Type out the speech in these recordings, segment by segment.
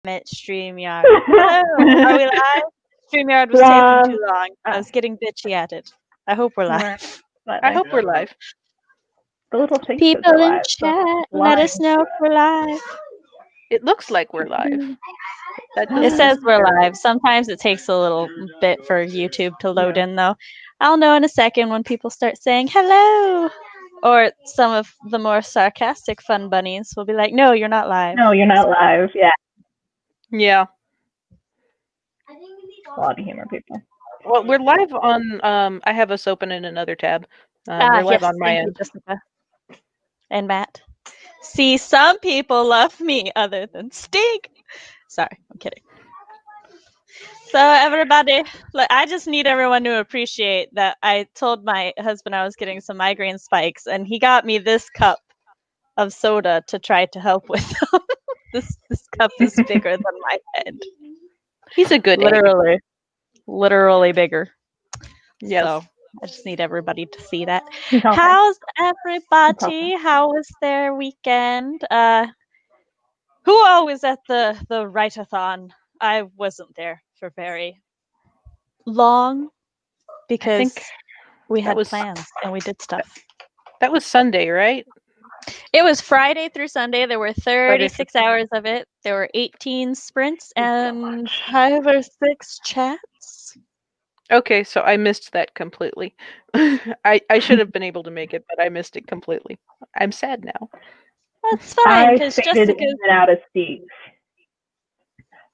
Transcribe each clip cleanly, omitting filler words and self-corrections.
it, StreamYard. Hello, are we live? StreamYard was taking too long. I was getting bitchy at it. I hope we're live. I hope we're live. The little thing People says we're in live, chat, let us know if we're live. It looks like we're live. It says we're live. Sometimes it takes a little bit for YouTube to load in, though. I'll know in a second when people start saying hello. Or some of the more sarcastic fun bunnies will be like, no, you're not live. No, you're not live. Yeah. Yeah. A lot of humor, people. Well, we're live on, I have us open in another tab. We're live on my end. Jessica and Matt. See, some people love me other than Stig. Sorry, I'm kidding. So everybody, I just need everyone to appreciate that I told my husband I was getting some migraine spikes, and he got me this cup of soda to try to help with them. This cup is bigger than my head. He's a good egg. Literally bigger. Yes. So I just need everybody to see that. How's everybody? How was their weekend? Who all was at the write-a-thon? I wasn't there for very long because we had plans and we did stuff. That was Sunday, right? It was Friday through Sunday. There were 36 hours of it. There were 18 sprints and 5 or 6 chats. Okay, so I missed that completely. I should have been able to make it, but I missed it completely. I'm sad now. That's fine. I faded in and out of Steve's.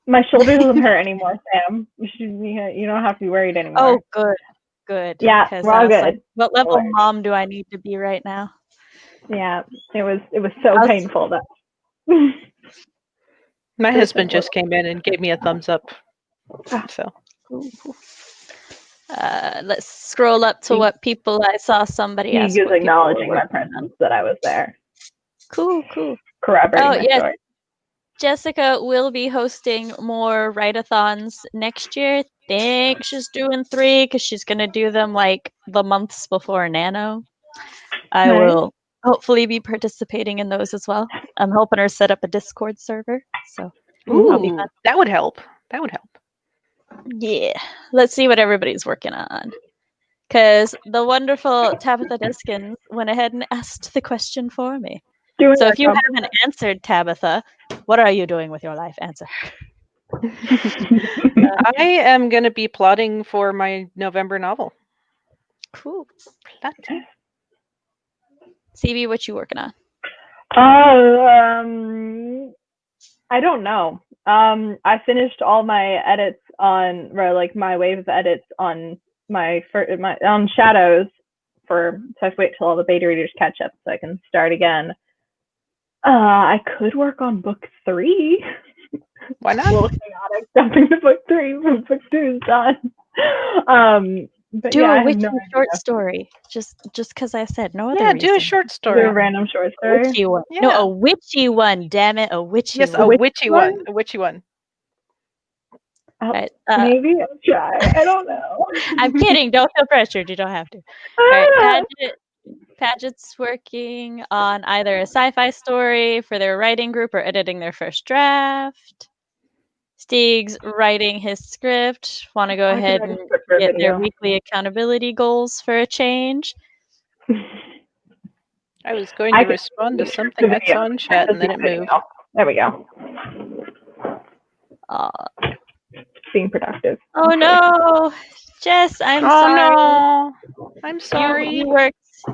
My shoulder doesn't hurt anymore, Sam. You don't have to be worried anymore. Oh, good. Yeah, we're all good. Like, what level mom do I need to be right now? Yeah, it was so painful that. My husband just came in and gave me a thumbs up. So. Let's scroll up to what people I saw. Somebody asked. He was acknowledging my presence, that I was there. Cool. Corroborating my story. Jessica will be hosting more write-a-thons next year. I think she's doing 3 because she's going to do them like the months before Nano. I will hopefully be participating in those as well. I'm helping her set up a Discord server. So that would help. Yeah. Let's see what everybody's working on. Because the wonderful Tabitha Diskins went ahead and asked the question for me. So if you haven't answered, Tabitha, what are you doing with your life? Answer. I am going to be plotting for my November novel. Cool. CB, what you working on? I don't know. I finished all my edits on, my wave of edits on my Shadows so I have to wait till all the beta readers catch up so I can start again. I could work on book 3. Why not? A little chaotic jumping to book 3 when book 2 is done. But do a witchy short story. Just because I said no other reason. Do a short story. Do a random short story. A witchy one. Yeah. No, a witchy one. Damn it, a witchy one. Yes, a witchy one. A witchy one. Right, maybe I'll try. I don't know. I'm kidding. Don't feel pressured. You don't have to. All right, Paget's working on either a sci-fi story for their writing group or editing their first draft. Stig's writing his script. Want to go ahead and get their weekly accountability goals for a change. I was going to respond to something I saw in chat and then it moved. There we go. Being productive. Oh no, Jess, I'm sorry. No. I'm sorry.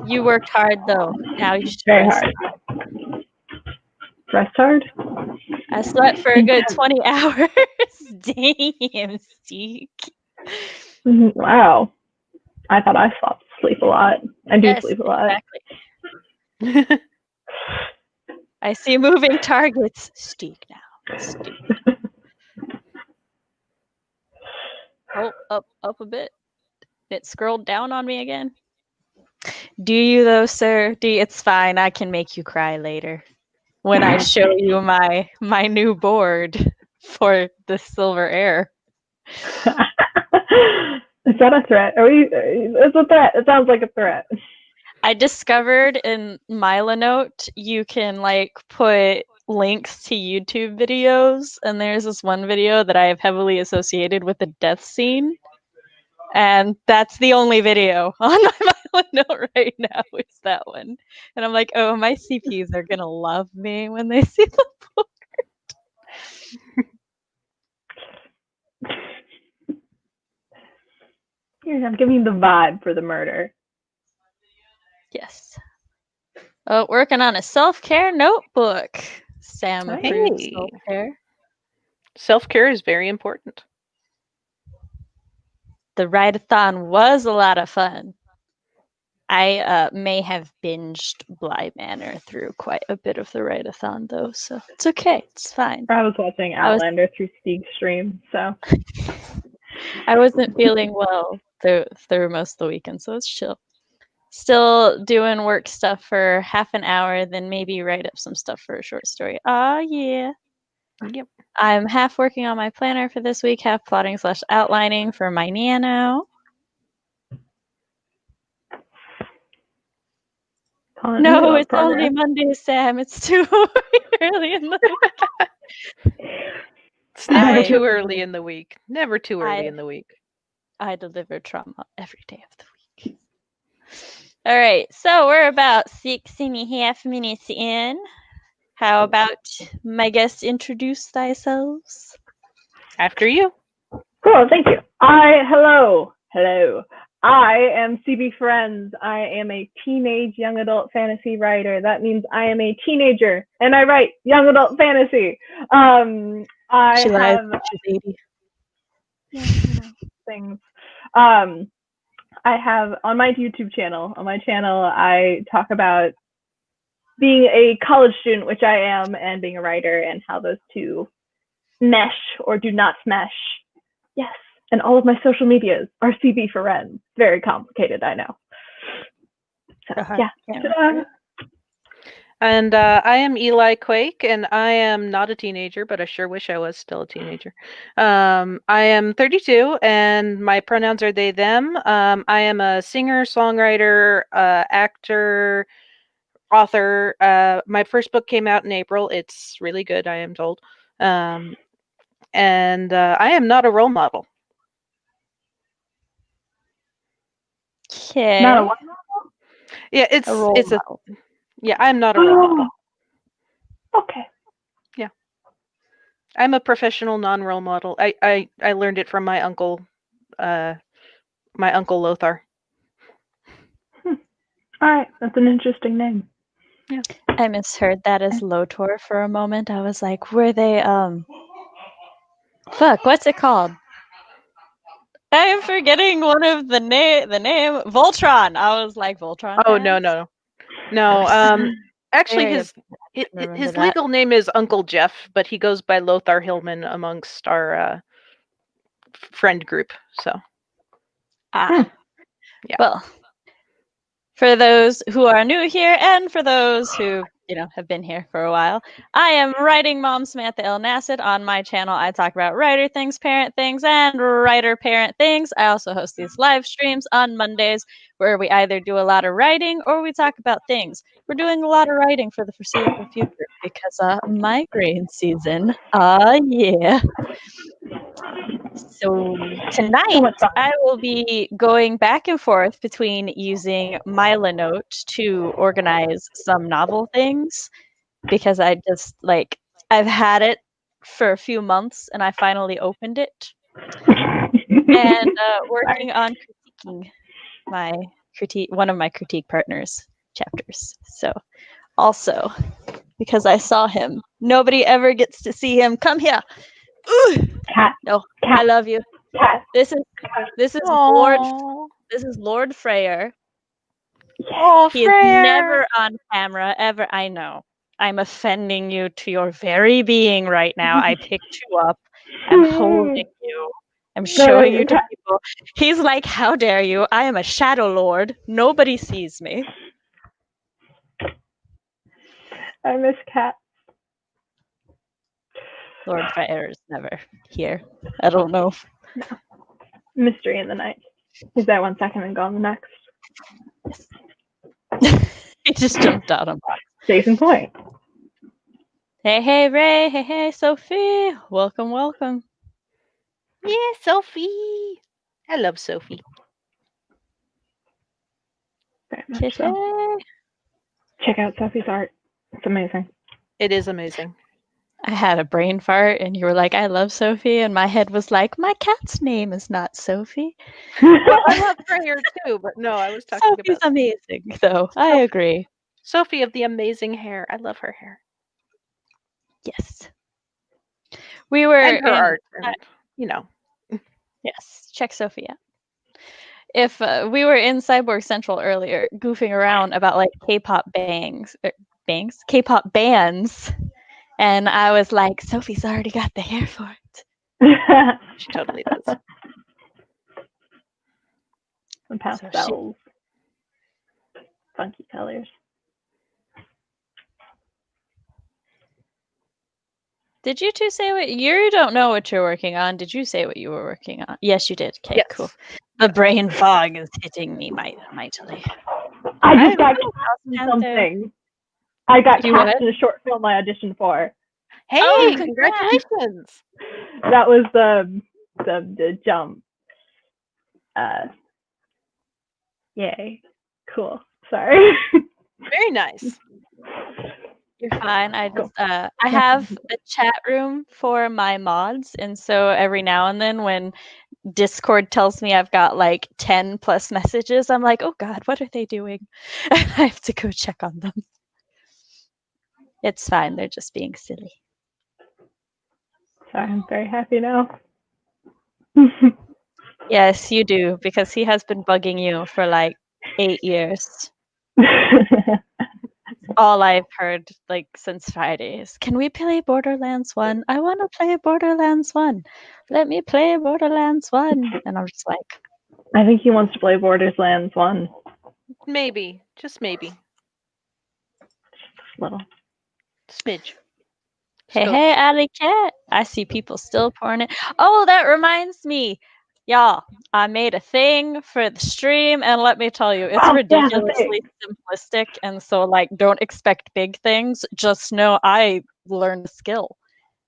You worked hard though. Now you should rest. Rest hard? I slept for a good 20 hours. Damn, Steve. Wow. I thought I sleep a lot. I do sleep a lot. Exactly. I see moving targets. Steve now. Steve. Up a bit. It scrolled down on me again. Do you though, sir? It's fine. I can make you cry later when I show you my new board for the Silver Air. Is that a threat? It's a threat. It sounds like a threat. I discovered in Milanote you can put links to YouTube videos, and there's this one video that I have heavily associated with the death scene. And that's the only video on my note right now is that one. And I'm like, oh, my CPs are gonna love me when they see the book. I'm giving the vibe for the murder. Yes. Oh, working on a self-care notebook. Sam approves Hey. self-care. Self-care is very important. The write-a-thon was a lot of fun. I may have binged Bly Manor through quite a bit of the write-a-thon, though, so it's okay. It's fine. I was watching Outlander through Steve's stream, so. I wasn't feeling well through most of the weekend, so it's chill. Still doing work stuff for half an hour, then maybe write up some stuff for a short story. Oh, yeah. Yep. I'm half working on my planner for this week, half plotting / outlining for my nano. No, it's only Monday, Sam. It's too early in the week. It's never too early in the week. Never too early in the week. I deliver trauma every day of the week. All right, so we're about 6.5 minutes in. How about my guests introduce themselves? After you. Cool, thank you. Hello. I am C.B. Ferrenz. I am a teenage young adult fantasy writer. That means I am a teenager and I write young adult fantasy. She lies, she's 80. Yeah, things. I have on my YouTube channel, I talk about being a college student, which I am, and being a writer, and how those two mesh or do not mesh. Yes. And all of my social medias are CB Ferrenz. Very complicated, I know. So, yeah. And I am Eli Kwake, and I am not a teenager, but I sure wish I was still a teenager. I am 32, and my pronouns are they, them. I am a singer, songwriter, actor, author. My first book came out in April. It's really good, I am told. And I am not a role model. Okay. Not a what? Yeah, it's yeah, I'm not a role model. Okay. Yeah. I'm a professional non-role model. I learned it from my uncle Lothar. All right, that's an interesting name. Yeah. I misheard that as Lotor for a moment. I was like, were they fuck, what's it called? I am forgetting one of the name Voltron. I was like, Voltron. Oh, no. Actually his legal name is Uncle Jeff, but he goes by Lothar Hillman amongst our friend group. So yeah. Well, for those who are new here and for those who have been here for a while, I am writing mom Samantha L. Nasset. On my channel, I talk about writer things, parent things, and writer parent things. I also host these live streams on Mondays where we either do a lot of writing or we talk about things. We're doing a lot of writing for the foreseeable future because migraine season. Yeah. So tonight, I will be going back and forth between using Milanote to organize some novel things because I just I've had it for a few months and I finally opened it. And working on critiquing one of my critique partners' chapters. So also, because I saw him, nobody ever gets to see him. Come here. Ooh. Cat. No, Cat. I love you. Cat. This is Lord Freyr. Oh, he is never on camera ever. I know. I'm offending you to your very being right now. I picked you up. I'm holding you. I'm showing you to people. He's like, how dare you? I am a Shadow Lord. Nobody sees me. I miss Cat. Lord Freyr is never here. I don't know. No. Mystery in the night. He's there 1 second and gone the next. He just jumped out of box. Case in point. Hey, Ray. Hey, Sophie. Welcome. Yeah, Sophie. I love Sophie. Very much Kitty. so. Check out Sophie's art. It's amazing. It is amazing. I had a brain fart, and you were like, "I love Sophie," and my head was like, "My cat's name is not Sophie." Well, I love her hair too, but no, I was talking Sophie's about amazing, though. I agree. Sophie of the amazing hair. I love her hair Yes. We were and her in. art, and you know. Yes, check Sophie out. If we were in Cyborg Central earlier, goofing around about like K-pop K-pop bands, and I was like, Sophie's already got the hair for it. She totally does. And pastels. Funky colors. Did you two say what you don't know what you're working on? Did you say what you were working on? Yes, you did. Okay, Yes. cool. The brain fog is hitting me mightily. I just got cast in something. I got cast in a short film I auditioned for. Hey, congratulations! That was the jump. Yay. Cool. Sorry. Very nice. You're fine. I just I have a chat room for my mods, and so every now and then when Discord tells me I've got like 10 plus messages, I'm like, oh God, what are they doing? I have to go check on them. It's fine. They're just being silly. I'm very happy now. Yes, you do, because he has been bugging you for like 8 years. All I've heard like since Friday is, can we play Borderlands 1? I want to play Borderlands 1. Let me play Borderlands 1. And I'm just like, I think he wants to play Borderlands 1. Maybe. Just maybe. Just a little. Smidge. hey, Alley Cat. I see people still pouring it. Oh, that reminds me. Y'all, I made a thing for the stream, and let me tell you, it's ridiculously simplistic, and so, like, don't expect big things. Just know I learned a skill,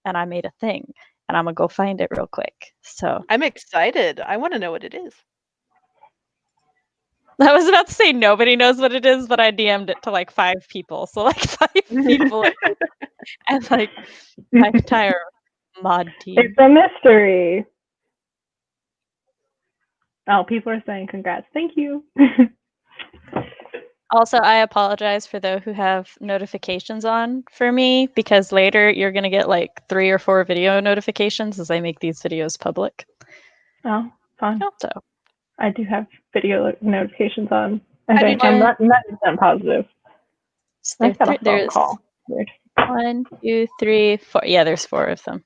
and I made a thing, and I'm gonna go find it real quick. So I'm excited. I want to know what it is. I was about to say nobody knows what it is, but I DM'd it to like 5 people. So like 5 people and like my entire mod team. It's a mystery. Oh, people are saying congrats. Thank you. Also, I apologize for those who have notifications on for me, because later you're going to get like 3 or 4 video notifications as I make these videos public. Oh, fun. So I do have video notifications on. I think I'm not 100% positive. So there's 1, 2, 3, 4. Yeah, there's 4 of them.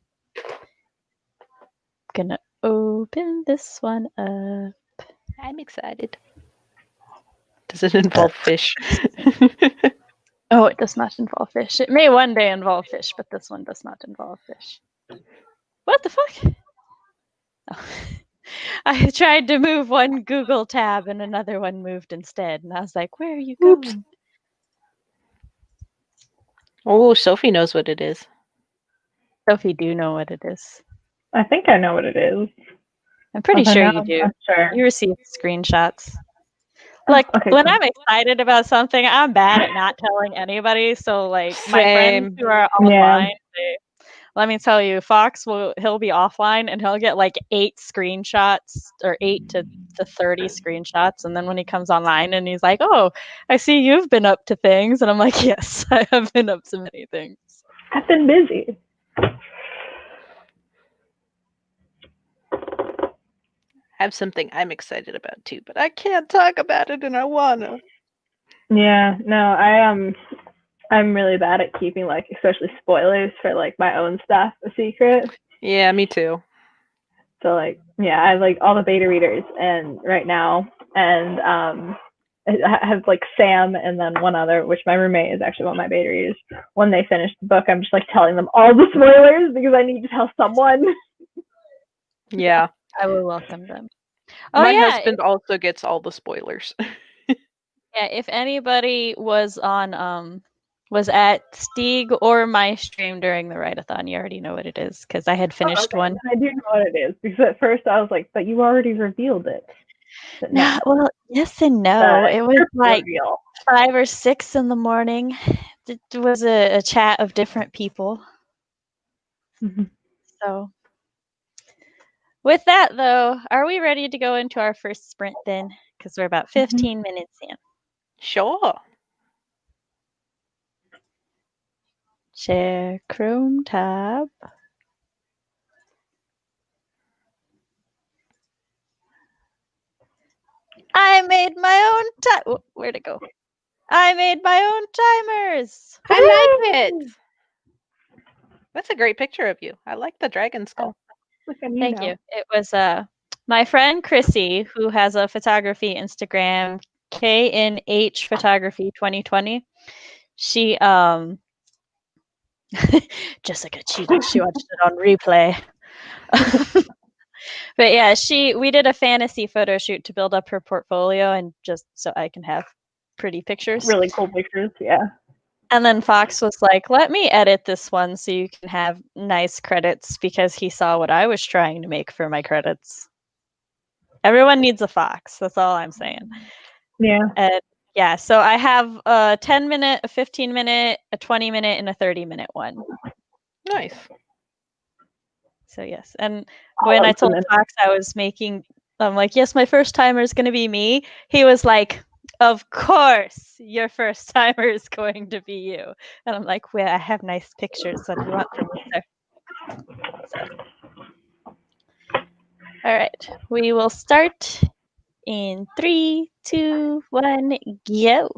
Gonna open this one up. I'm excited. Does it involve fish? Oh, it does not involve fish. It may one day involve fish, but this one does not involve fish. What the fuck? Oh. I tried to move one Google tab and another one moved instead, and I was like, where are you going? Oh, Sophie knows what it is. Sophie do know what it is. I think I know what it is. I'm pretty sure you do. Sure. You receive screenshots. Like, when I'm excited about something, I'm bad at not telling anybody. So, like, my friends who are online, let me tell you, Fox he'll be offline and he'll get like 8 screenshots or 8 to 30 screenshots. And then when he comes online and he's like, oh, I see you've been up to things. And I'm like, yes, I have been up to many things. I've been busy. I have something I'm excited about too, but I can't talk about it and I wanna. Yeah, no, I'm really bad at keeping like especially spoilers for like my own stuff a secret. Yeah, me too. So like, yeah, I have like all the beta readers and right now, and I have like Sam and then one other, which my roommate is actually one of my beta readers. When they finish the book, I'm just like telling them all the spoilers because I need to tell someone. Yeah. I will welcome them. Oh, my yeah. husband also gets all the spoilers. Yeah, if anybody was on was at Stieg or my stream during the write-a-thon. You already know what it is because I had finished okay. one. I do know what it is because at first I was like, but you already revealed it. But no. Well, yes and no. It was like reveal. 5 or 6 in the morning. It was a chat of different people. Mhm. So, with that though, are we ready to go into our first sprint then? Because we're about 15 minutes in. Sure. Share Chrome tab. I made my own time. Where'd it go? I made my own timers. I like it. That's a great picture of you. I like the dragon skull. Look at me Thank now. you. It was my friend Chrissy, who has a photography Instagram, KNH Photography 2020. She Jessica cheated. She watched it on replay. But yeah, we did a fantasy photo shoot to build up her portfolio and just so I can have pretty pictures. Really cool pictures, yeah. And then Fox was like, let me edit this one so you can have nice credits because he saw what I was trying to make for my credits. Everyone needs a Fox. That's all I'm saying. Yeah. And yeah, so I have a 10-minute, a 15-minute, a 20-minute, and a 30-minute one. Nice. So yes, and when I told Fox I was making, I'm like, yes, my first timer is going to be me. He was like, of course, your first timer is going to be you. And I'm like, well, I have nice pictures. What do you want from me, sir? So, all right, we will start in 3, 2, 1, go.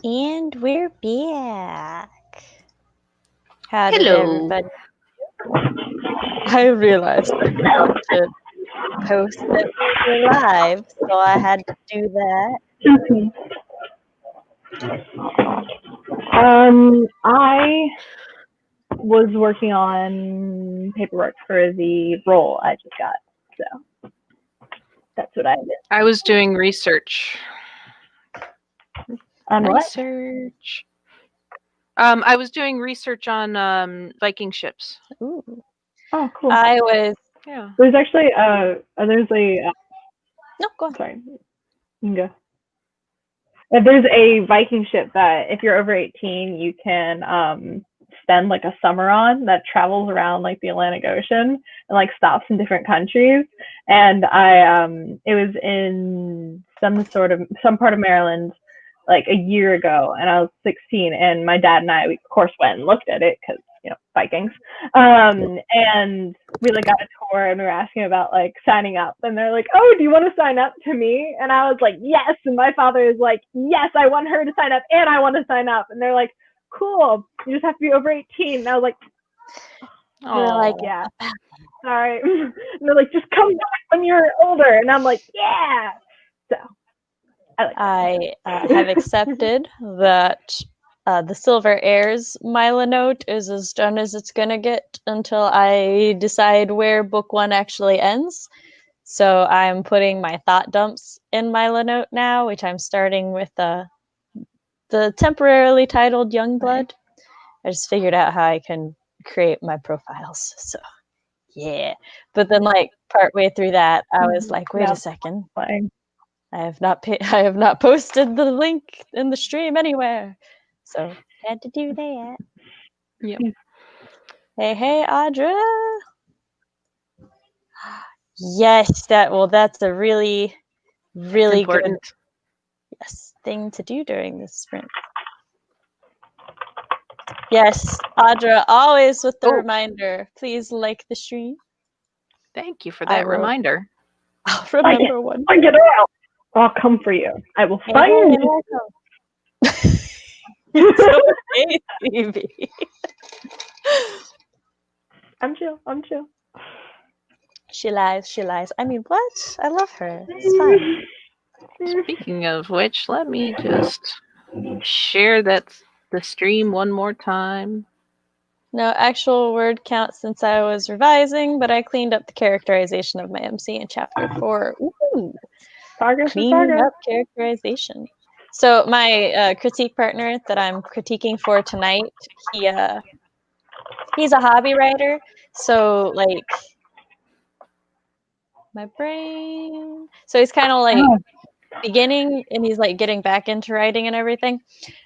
And we're back. How did Hello. everybody? I realized I forgot to post that we were live, so I had to do that. I was working on paperwork for the role I just got, so that's what I did. I was doing research. On what? Research. I was doing research on Viking ships. Ooh. Oh, cool. I was. Yeah. There's actually No, go on. sorry, you can go. There's a Viking ship that if you're over 18, you can spend like a summer on that travels around like the Atlantic Ocean and like stops in different countries. And it was in some part of Maryland like a year ago, and I was 16, and my dad and we of course went and looked at it because Vikings. And we like got a tour, and we were asking about like signing up, and they're like, "Oh, do you want to sign up to me?" And I was like, "Yes." And my father is like, "Yes, I want her to sign up, and I want to sign up." And they're like, "Cool, you just have to be over 18." And I was like, You're like, "Yeah, sorry." And they're like, "Just come back when you're older." And I'm like, "Yeah." So I have accepted that the Silver Heirs Mila note is as done as it's gonna get until I decide where book 1 actually ends. So I'm putting my thought dumps in Mila note now, which I'm starting with the temporarily titled Youngblood. I just figured out how I can create my profiles. So yeah, but then like partway through that, I was like, wait a second. I have not posted the link in the stream anywhere, so had to do that. Yep. Hey, Audra. Yes, that's a really, really important good thing to do during this sprint. Yes, Audra, always with the reminder. Please like the stream. Thank you for that reminder. I'll remember one. Find it out. I'll come for you. I will find you. So C.B. I'm chill. She lies. I mean, what? I love her. It's fine. Speaking of which, let me just share the stream one more time. No actual word count since I was revising, but I cleaned up the characterization of my MC in chapter 4. Ooh, cleaning up characterization. So my critique partner that I'm critiquing for tonight, he's a hobby writer. So like my brain. So he's kind of like beginning, and he's like getting back into writing and everything.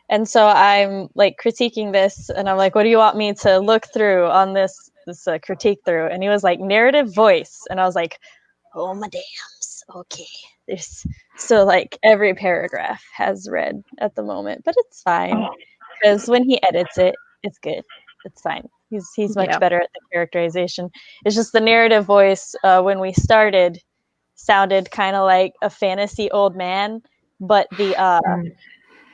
And so I'm like critiquing this, and I'm like, what do you want me to look through on this critique through? And he was like, narrative voice. And I was like, oh my dams. Okay. So like every paragraph has red at the moment, but it's fine because when he edits it, it's good. It's fine. He's much better at the characterization. It's just the narrative voice when we started sounded kind of like a fantasy old man, but the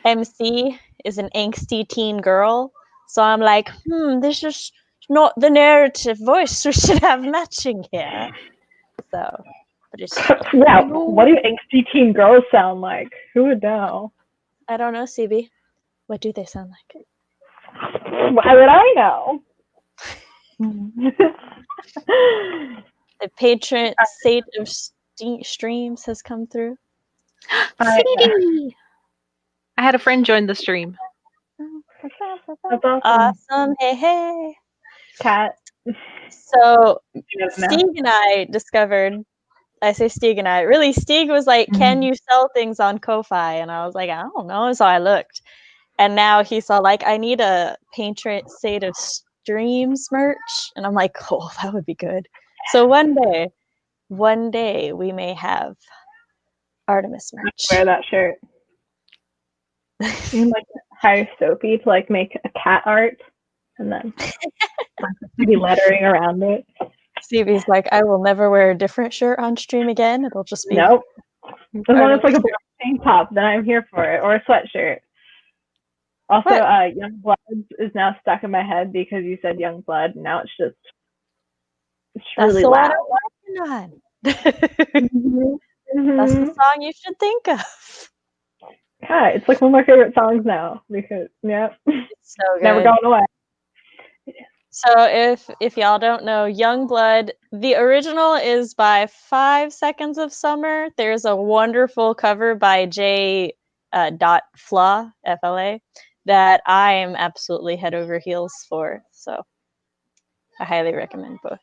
MC is an angsty teen girl. So I'm like, this is not the narrative voice. We should have matching here. So, but it's yeah. What do angsty teen girls sound like? Who would know? I don't know, CB. What do they sound like? Why would I know? The patron state of streams has come through. I had a friend join the stream. That's awesome. Hey. Cat. So Stieg and I discovered, I say Stieg and I, really Stieg was like, can you sell things on Ko-Fi? And I was like, I don't know. So I looked. And now he saw like, I need a patron state of streams merch. And I'm like, oh, that would be good. So one day we may have Artemis merch. Wear that shirt. You like hire Sophie to like make a cat art and then be lettering around it. CB's like, I will never wear a different shirt on stream again. It'll just be nope. As long as it's like a tank top, then I'm here for it, or a sweatshirt. Also, What? Youngblood is now stuck in my head because you said Youngblood. And now it's That's really the one loud. I'm working on. That's the song you should think of. Yeah, it's like one of my favorite songs now because It's so good. never going away. So if y'all don't know, Youngblood, the original is by 5 Seconds of Summer. There's a wonderful cover by J. Fla, F-L-A, that I am absolutely head over heels for. So I highly recommend both.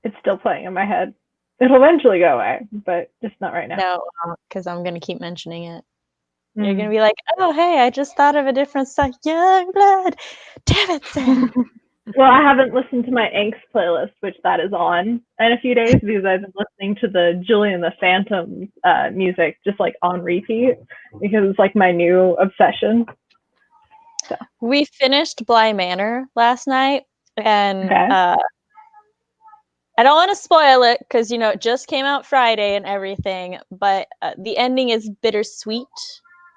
It's still playing in my head. It'll eventually go away, but just not right now. No, because I'm going to keep mentioning it. You're going to be like, oh, hey, I just thought of a different song. Youngblood. Damn it, Sam. Well, I haven't listened to my Angst playlist, which that is on in a few days because I've been listening to the Julian the Phantom music just like on repeat because it's like my new obsession. So. We finished Bly Manor last night, and I don't want to spoil it because, it just came out Friday and everything, but the ending is bittersweet.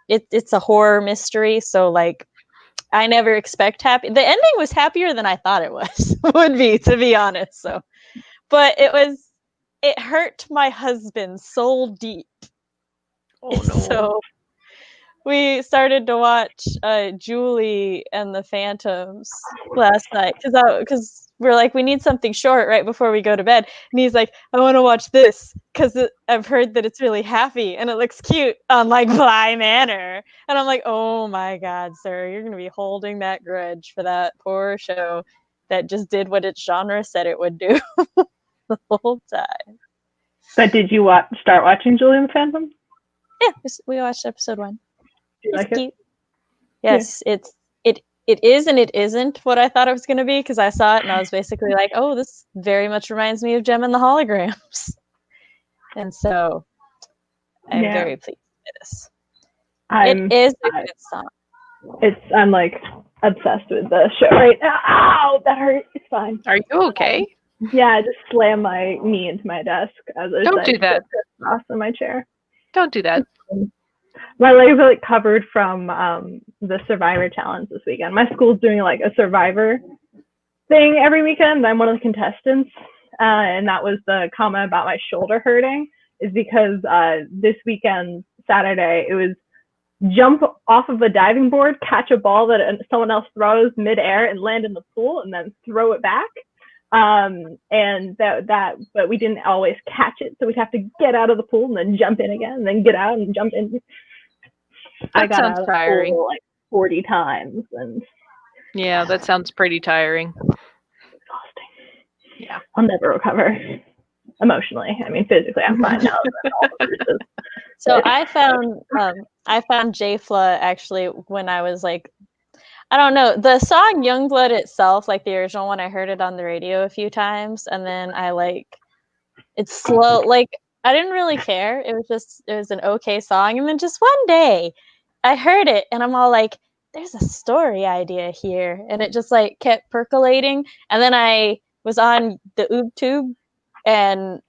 It's a horror mystery, so, like, I never expect happy. The ending was happier than I thought it would be, to be honest. So, but it hurt my husband soul deep. Oh no! So we started to watch Julie and the Phantoms last night because we're like, we need something short right before we go to bed. And he's like, I want to watch this because I've heard that it's really happy and it looks cute on like Bly Manor. And I'm like, oh my God, sir, you're going to be holding that grudge for that poor show that just did what its genre said it would do the whole time. But did you start watching Julie and the Phantom? Yeah, we watched episode 1. Do you like it? Yes, yeah. It is and it isn't what I thought it was going to be because I saw it and I was basically like, oh, this very much reminds me of Gem and the Holograms. And so I'm very pleased with this. It is a good song. I'm like obsessed with the show right now. Ow, that hurt. It's fine. Are you okay? Yeah, I just slammed my knee into my desk as I Don't do that. Across in my chair. Don't do that. My legs are like covered from the Survivor challenge this weekend. My school's doing like a Survivor thing every weekend. I'm one of the contestants, and that was the comment about my shoulder hurting is because this weekend, Saturday, it was jump off of a diving board, catch a ball that someone else throws midair and land in the pool, and then throw it back. And but we didn't always catch it, so we'd have to get out of the pool and then jump in again, and then get out and jump in. I got out of the pool like 40 times, and yeah, that sounds pretty tiring. Exhausting. Yeah, I'll never recover emotionally. I mean, physically, I'm fine now. So I found J-Fla actually when I was like, I don't know, the song Youngblood itself, like the original one, I heard it on the radio a few times, and then it's slow, like I didn't really care. It was an okay song, and then just one day I heard it and I'm all like, there's a story idea here, and it just like kept percolating, and then I was on the OobTube and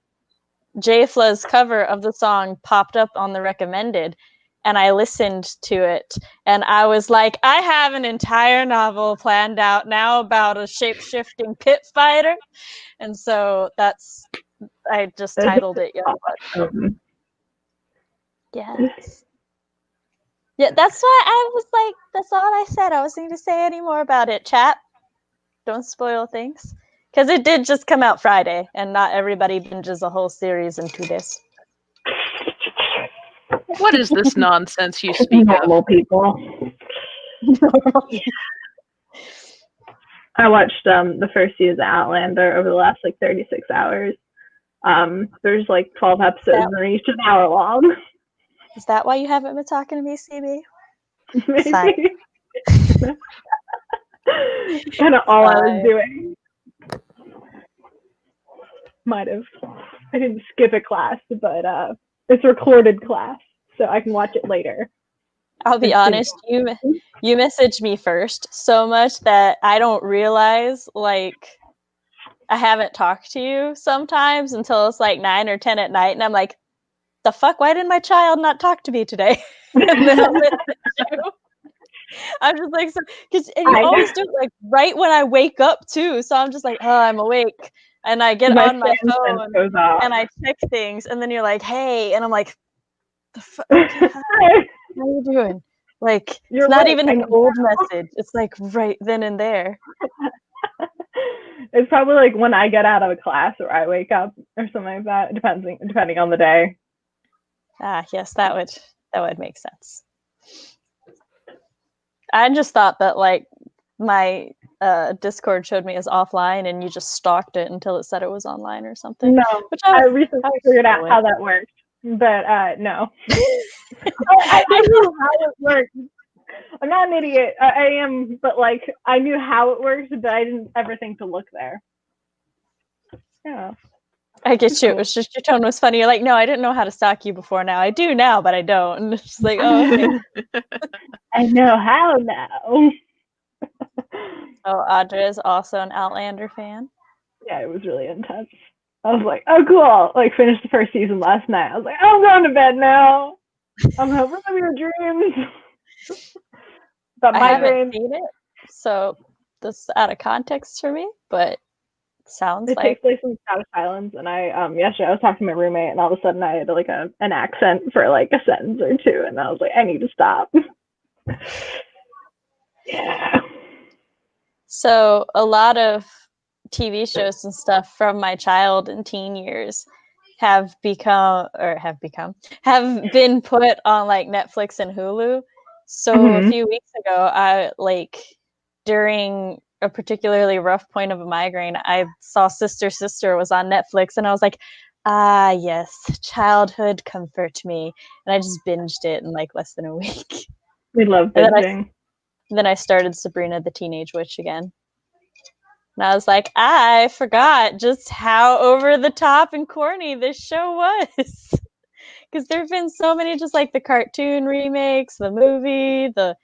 J-Fla's cover of the song popped up on the recommended, and I listened to it, and I was like, I have an entire novel planned out now about a shape-shifting pit fighter, and so I just titled it Youngblood. Yes. Yeah, that's why I was like, that's all I said. I wasn't going to say any more about it, chat. Don't spoil things. Because it did just come out Friday, and not everybody binges a whole series in 2 days. What is this nonsense you speak Normal of? people. I watched the first season of Outlander over the last like 36 hours. There's like 12 episodes and they're each an hour long. Is that why you haven't been talking to me, CB? Maybe. Kind of all I was doing. Might have. I didn't skip a class, but it's recorded class, so I can watch it later. I'll be honest, you messaged me first so much that I don't realize, like, I haven't talked to you sometimes until it's like 9 or 10 at night, and I'm like, the fuck? Why didn't my child not talk to me today? And then I'll hit the show. I'm just like, because you always do it like right when I wake up too. So I'm just like, oh, I'm awake, and I get on my phone and I check things, and then you're like, hey, and I'm like, the fuck? Okay, hi. How are you doing? Like, it's not even an old message. It's like right then and there. It's probably like when I get out of a class or I wake up or something like that, depending on the day. Ah, yes, that would make sense. I just thought that like my Discord showed me as offline, and you just stalked it until it said it was online or something. No, I recently figured out how that works, but no. I knew how it worked. I'm not an idiot. I am, but like I knew how it works, but I didn't ever think to look there. Yeah. I get you. It was just your tone was funny. You're like, no, I didn't know how to stalk you before. Now I do now, but I don't. And it's just like, oh, okay. I know how now. Oh, Audra is also an Outlander fan. Yeah, it was really intense. I was like, oh, cool. Like, finished the first season last night. I was like, I'm going to bed now. I'm going to live your dreams. But I haven't seen it, so this is out of context for me, but sounds it like... It takes place in Scottish Highlands, and yesterday I was talking to my roommate, and all of a sudden I had like an accent for like a sentence or two, and I was like, I need to stop. Yeah. So a lot of TV shows and stuff from my child and teen years have been put on like Netflix and Hulu. So a few weeks ago, I like during a particularly rough point of a migraine, I saw Sister was on Netflix, and I was like, ah, yes, childhood comfort me. And I just binged it in like less than a week. We love binging. Then I started Sabrina the Teenage Witch again. And I was like, I forgot just how over the top and corny this show was. Because there have been so many, just like the cartoon remakes, the movie, the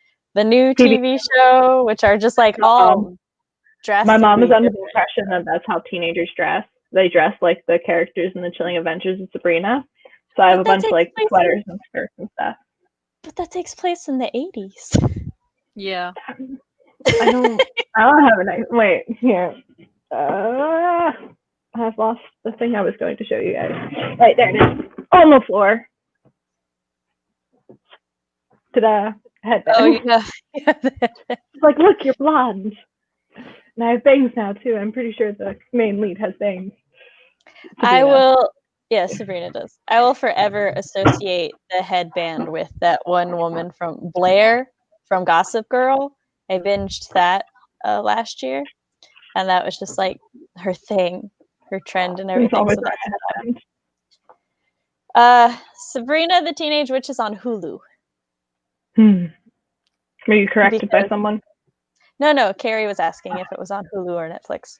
new TV show, which are just like all drastically. My mom is under the impression that that's how teenagers dress. They dress like the characters in the Chilling Adventures of Sabrina. So I have a bunch of like sweaters and skirts and stuff. But that takes place in the 80s. Yeah. I don't have an idea. Wait, here. I've lost the thing I was going to show you guys. Right, there it is. On the floor. Ta-da. Headband. Oh, yeah. It's like, look, you're blonde. And I have bangs now, too. I'm pretty sure the main lead has bangs. Sabrina does. I will forever associate the headband with that one woman from Blair from Gossip Girl. I binged that last year, and that was just like her thing, her trend and everything. So that's Sabrina the Teenage Witch is on Hulu. Were you corrected by someone? No, Carrie was asking if it was on Hulu or Netflix.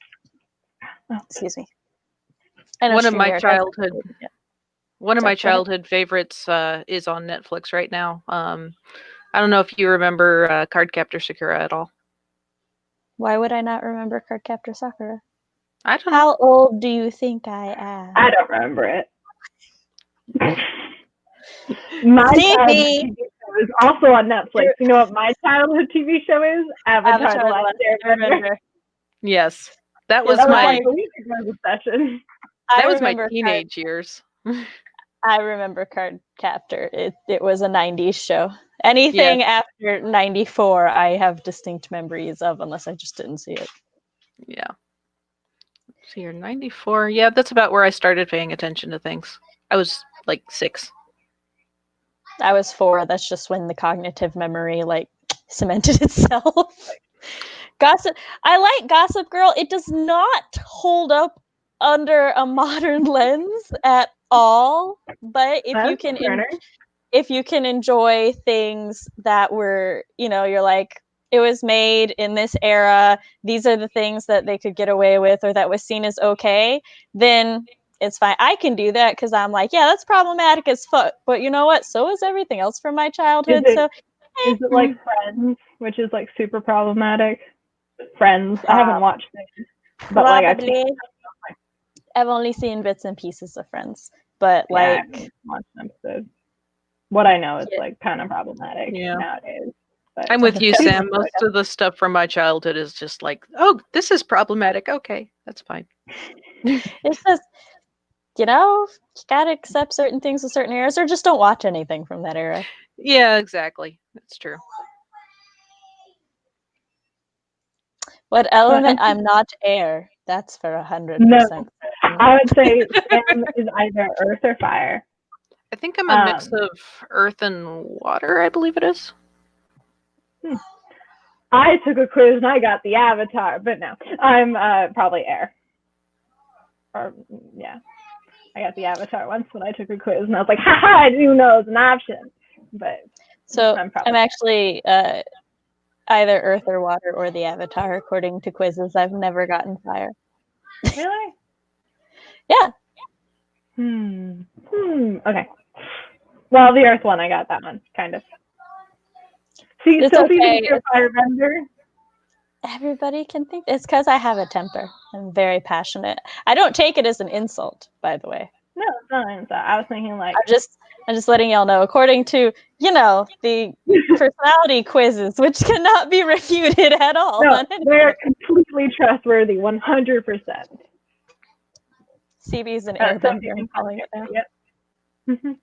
Excuse me. One of my childhood favorites is on Netflix right now. I don't know if you remember Cardcaptor Sakura at all. Why would I not remember Cardcaptor Sakura? I don't know. How old do you think I am? I don't remember it. My childhood TV show is also on Netflix. You know what my childhood TV show is? Avatar: The Last Airbender. Yes, that was my obsession. That was my teenage years. I remember Cardcaptor. It was a 90s show. Anything after 94, I have distinct memories of, unless I just didn't see it. Yeah. So you're 94. Yeah, that's about where I started paying attention to things. I was like 6. I was 4. That's just when the cognitive memory like cemented itself. I like Gossip Girl. It does not hold up under a modern lens at all. But if you can enjoy things that were, you're like, it was made in this era, these are the things that they could get away with or that was seen as okay, then it's fine. I can do that because I'm like, yeah, that's problematic as fuck. But you know what? So is everything else from my childhood. Is it like Friends, which is like super problematic? Friends. I haven't watched it. But probably. I've only seen bits and pieces of Friends. but Yeah, I like, haven't watched an episode. What I know is Yeah. like kind of problematic nowadays. But I'm with you, Okay. Sam. Most of the stuff from my childhood is just like, oh, this is problematic. Okay, that's fine. it's just, you know, you gotta accept certain things with certain eras, or just don't watch anything from that era. Yeah, exactly. That's true. What element? I'm not air. That's for 100%. no, I would say Sam is either earth or fire. I think I'm a mix of earth and water, I believe it is. I took a quiz and I got the avatar, but no, I'm probably air. Or yeah, I got the avatar once when I took a quiz, and I was like, haha, I do know it's an option. But So probably I'm actually either earth or water or the avatar, according to quizzes. I've never gotten fire. really. Yeah. Okay. Well, the earth one, I got that one, kind of. See, It's Sophie, okay. you're a firebender. Everybody can think it's because I have a temper. I'm very passionate. I don't take it as an insult, by the way. No, it's not an insult. I was thinking like I'm just letting y'all know, according to, you know, the personality quizzes, which cannot be refuted at all. no, they're completely trustworthy, 100%. CB's an airbender. I'm calling it now. Yep.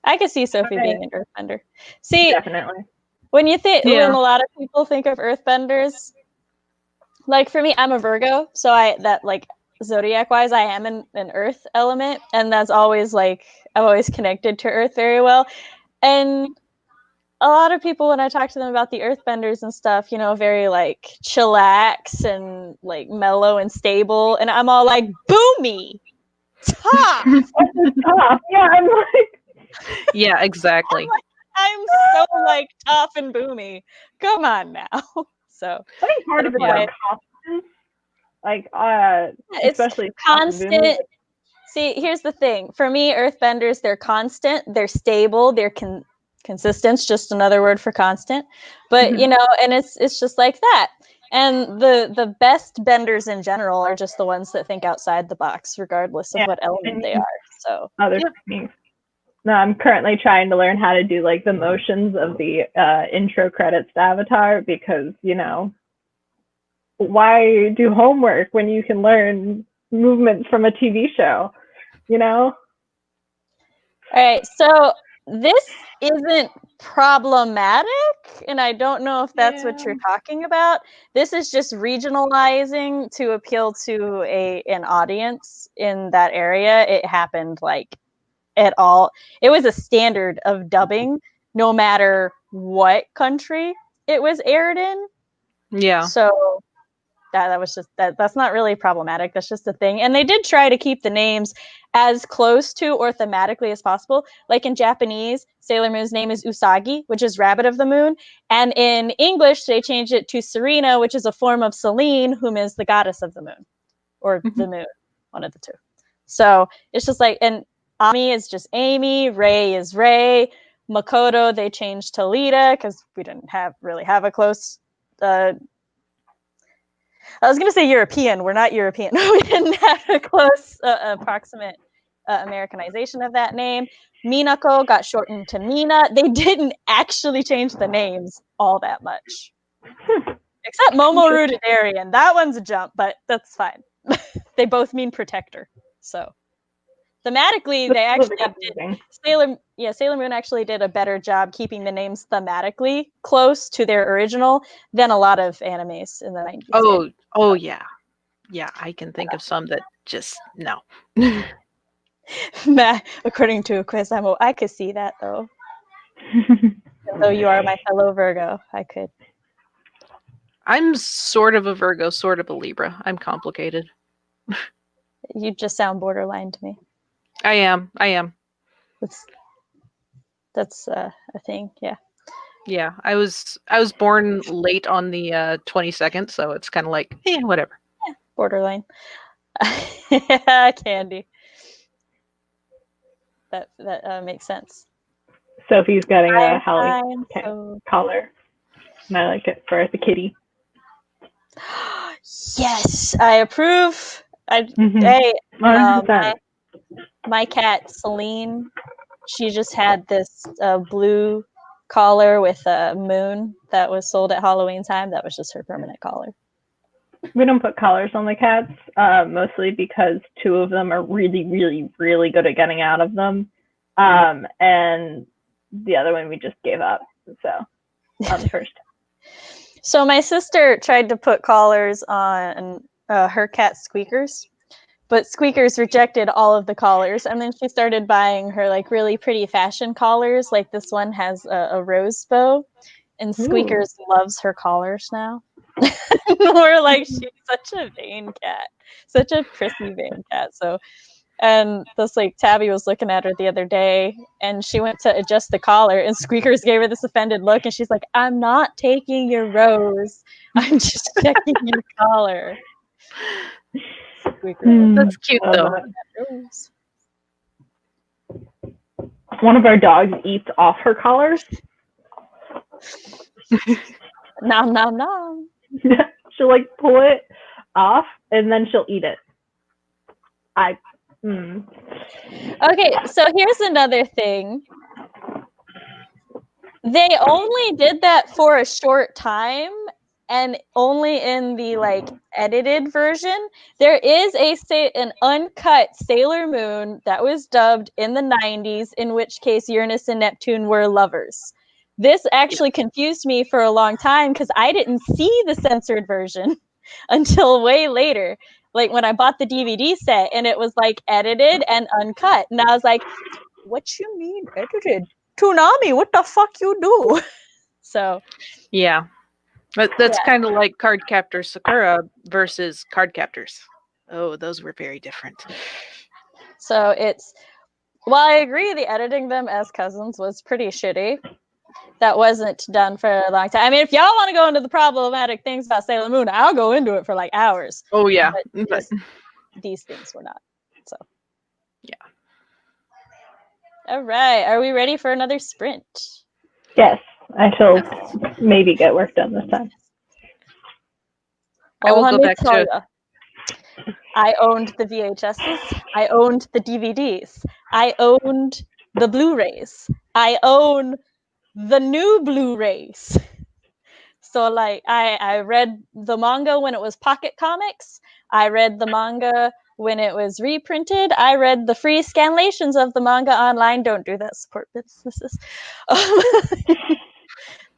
I could see Sophie being an earthbender. See, Definitely. when you think, when a lot of people think of earthbenders, like for me, I'm a Virgo, so like zodiac wise, I am an earth element, and that's always like I'm always connected to earth very well. And a lot of people, when I talk to them about the earthbenders and stuff, you know, very like chillax and like mellow and stable, and I'm all like boomy, tough. Tough. Yeah, I'm like. Yeah, exactly. I'm so like tough and boomy. Come on now. So I think part of it is constant. Like especially it's constant. See, here's the thing. For me, earthbenders, they're constant, they're stable, they're consistent, just another word for constant. But you know, and it's just like that. And the best benders in general are just the ones that think outside the box, regardless of what element they are. So other techniques. No, I'm currently trying to learn how to do like the motions of the intro credits to Avatar, because, you know, why do homework when you can learn movements from a TV show, you know? All right, so this isn't problematic, and I don't know if that's what you're talking about. This is just regionalizing to appeal to an audience in that area. It happened like at all. It was a standard of dubbing, no matter what country it was aired in. Yeah. So that was just that's not really problematic. That's just a thing. And they did try to keep the names as close to or thematically as possible. Like in Japanese, Sailor Moon's name is Usagi, which is Rabbit of the Moon. And in English, they changed it to Serena, which is a form of Selene, whom is the goddess of the moon, or the moon, one of the two. So it's just like, and Ami is just Amy, Ray is Ray, Makoto they changed to Lita because we didn't really have a close I was going to say European. We're not European. We didn't have a close approximate Americanization of that name. Minako got shortened to Mina. They didn't actually change the names all that much. Except Momoru to Darien. That one's a jump, but that's fine. They both mean protector. So thematically, they actually did Sailor Moon actually did a better job keeping the names thematically close to their original than a lot of animes in the 90s. Oh yeah. Yeah, I can think of some that just no. According to a quiz, I could see that though. Though you are my fellow Virgo, I could. I'm sort of a Virgo, sort of a Libra. I'm complicated. You just sound borderline to me. I am. That's a thing, yeah. Yeah, I was born late on the 22nd, so it's kind of like, whatever. Yeah, borderline. Yeah, Candy. That makes sense. Sophie's getting a Halloween collar, and I like it for the kitty. Yes, I approve. Hey, my cat Celine, she just had this blue collar with a moon that was sold at Halloween time. That was just her permanent collar. We don't put collars on the cats, mostly because 2 of them are really, really, really good at getting out of them. And the other one we just gave up. So, on the first. So my sister tried to put collars on her cat Squeakers, but Squeakers rejected all of the collars, and then she started buying her like really pretty fashion collars. Like this one has a rose bow, and Squeakers loves her collars now. We're like, she's such a vain cat, such a prissy vain cat. So, and this like Tabby was looking at her the other day, and she went to adjust the collar, and Squeakers gave her this offended look, and she's like, "I'm not taking your rose. I'm just checking your collar." Squeakers. That's cute though. One of our dogs eats off her collars. Nom nom nom. She'll like pull it off and then she'll eat it. Okay, so here's another thing. They only did that for a short time, and only in the like edited version. There is an uncut Sailor Moon that was dubbed in the 90s, in which case Uranus and Neptune were lovers. This actually confused me for a long time because I didn't see the censored version until way later. Like when I bought the DVD set and it was like edited and uncut. And I was like, what you mean edited? Toonami, what the fuck you do? So yeah, but that's kind of like Cardcaptor Sakura versus Cardcaptors. Oh, those were very different. So it's, while I agree the editing them as cousins was pretty shitty, that wasn't done for a long time. I mean, if y'all want to go into the problematic things about Sailor Moon, I'll go into it for like hours. Oh yeah, but these things were not. So yeah. All right, are we ready for another sprint? Yes, I shall maybe get work done this time. I will go back to. I owned the VHSs. I owned the DVDs. I owned the Blu-rays. I own the new Blu-rays. So like I read the manga when it was Pocket Comics. I read the manga when it was reprinted. I read the free scanlations of the manga online. Don't do that, support businesses.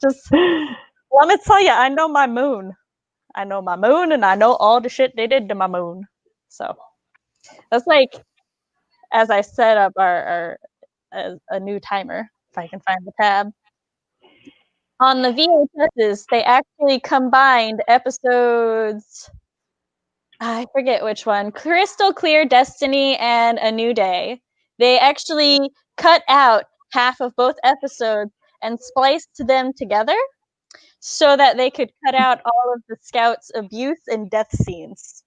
Just let me tell you, I know my moon. I know my moon, and I know all the shit they did to my moon. So that's like, as I set up a new timer, if I can find the tab. On the VHSs, they actually combined episodes, I forget which one, Crystal Clear Destiny and A New Day. They actually cut out half of both episodes and spliced them together so that they could cut out all of the Scouts' abuse and death scenes.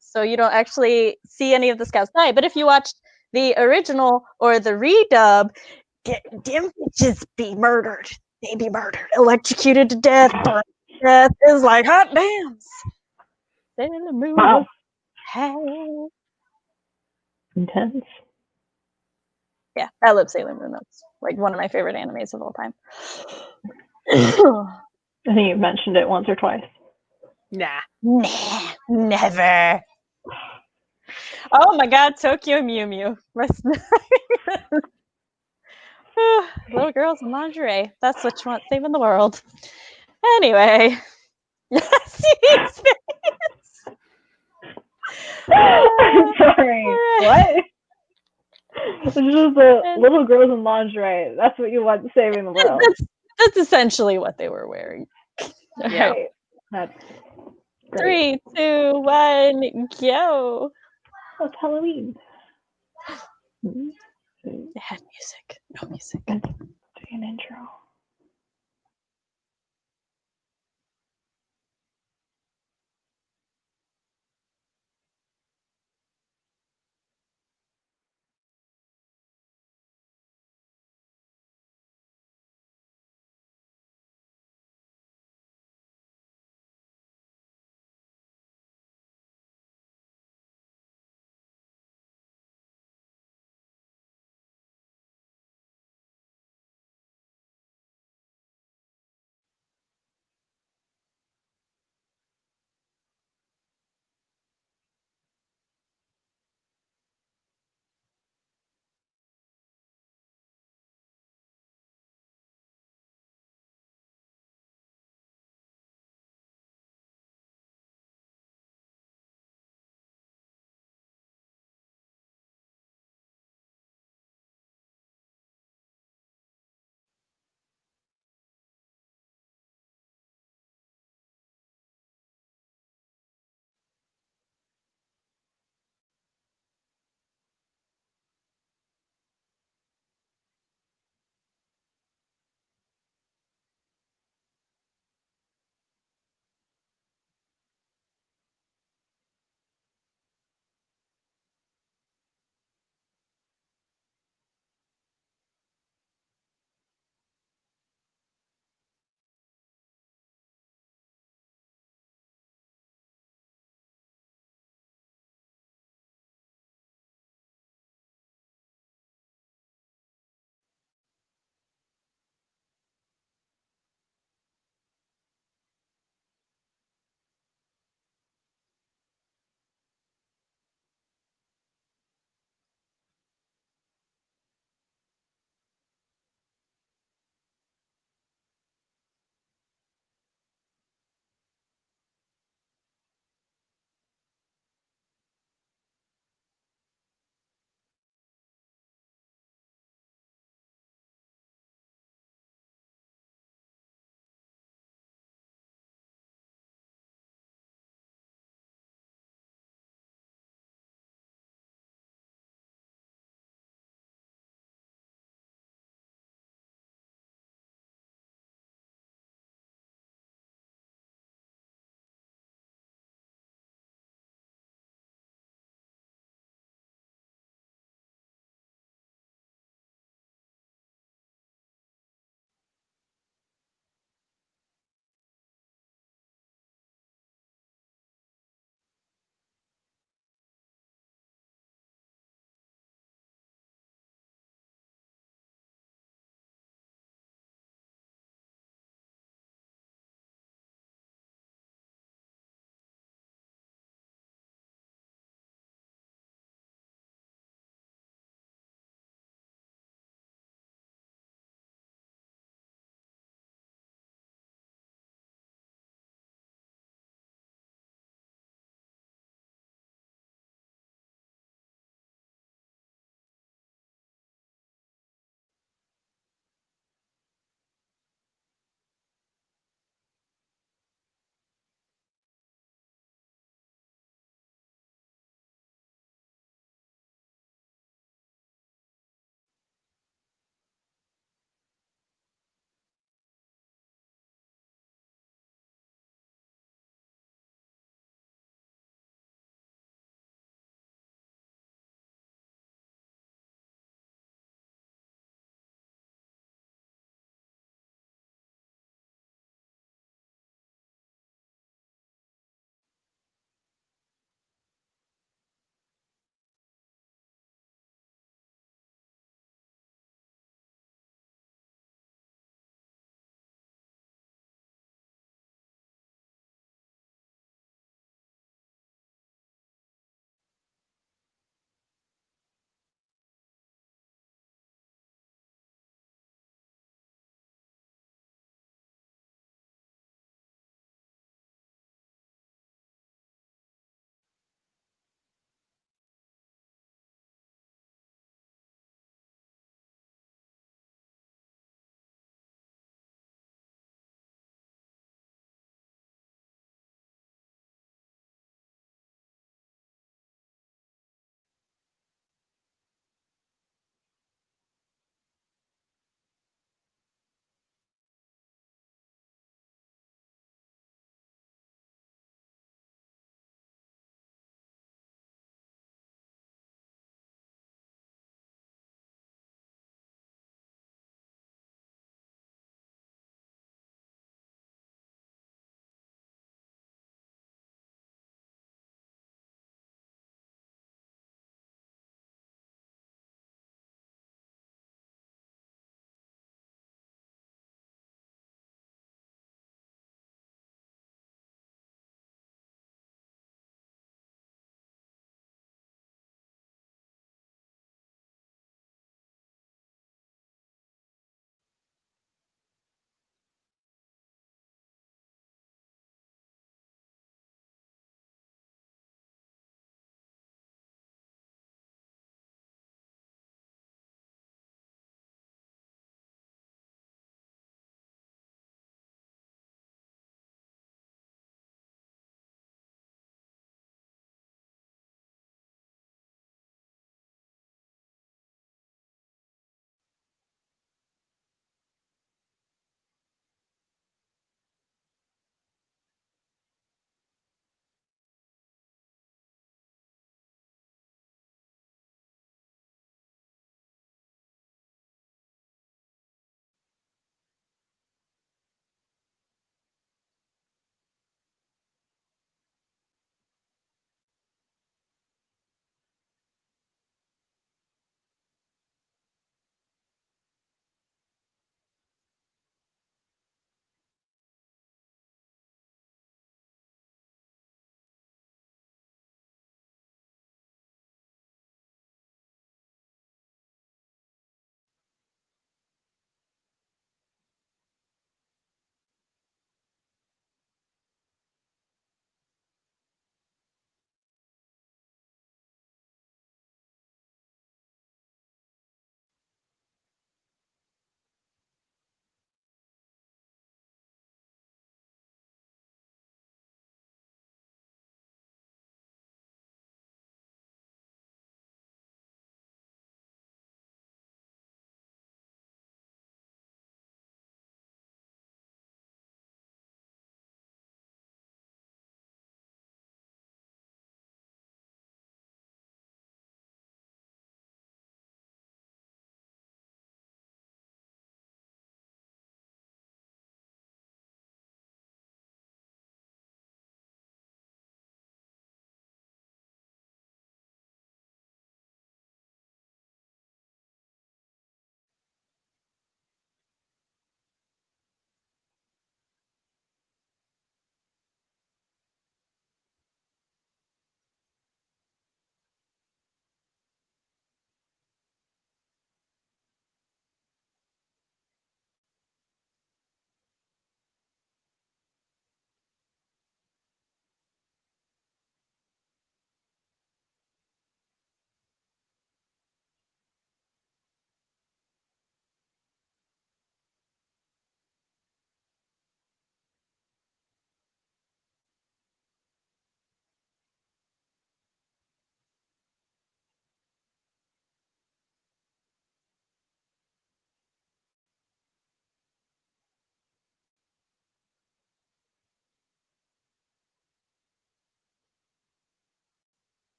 So you don't actually see any of the Scouts die. But if you watch the original or the redub, them bitches be murdered. They be murdered, electrocuted to death, burned to death. It's like hot damn. Sailor Moon. Wow. Hell. Intense. Yeah, I love Sailor Moon. That's like one of my favorite animes of all time. I think you've mentioned it once or twice. Nah, never. Oh my god, Tokyo Mew Mew. Little girls in lingerie. That's what you want saving the world. Anyway. Sorry. What? It's just the little girls in lingerie. That's what you want saving the world. That's essentially what they were wearing. yeah. Right. That's great. 3, 2, 1, go. Oh, it's Halloween. It had music. No music. Doing an intro.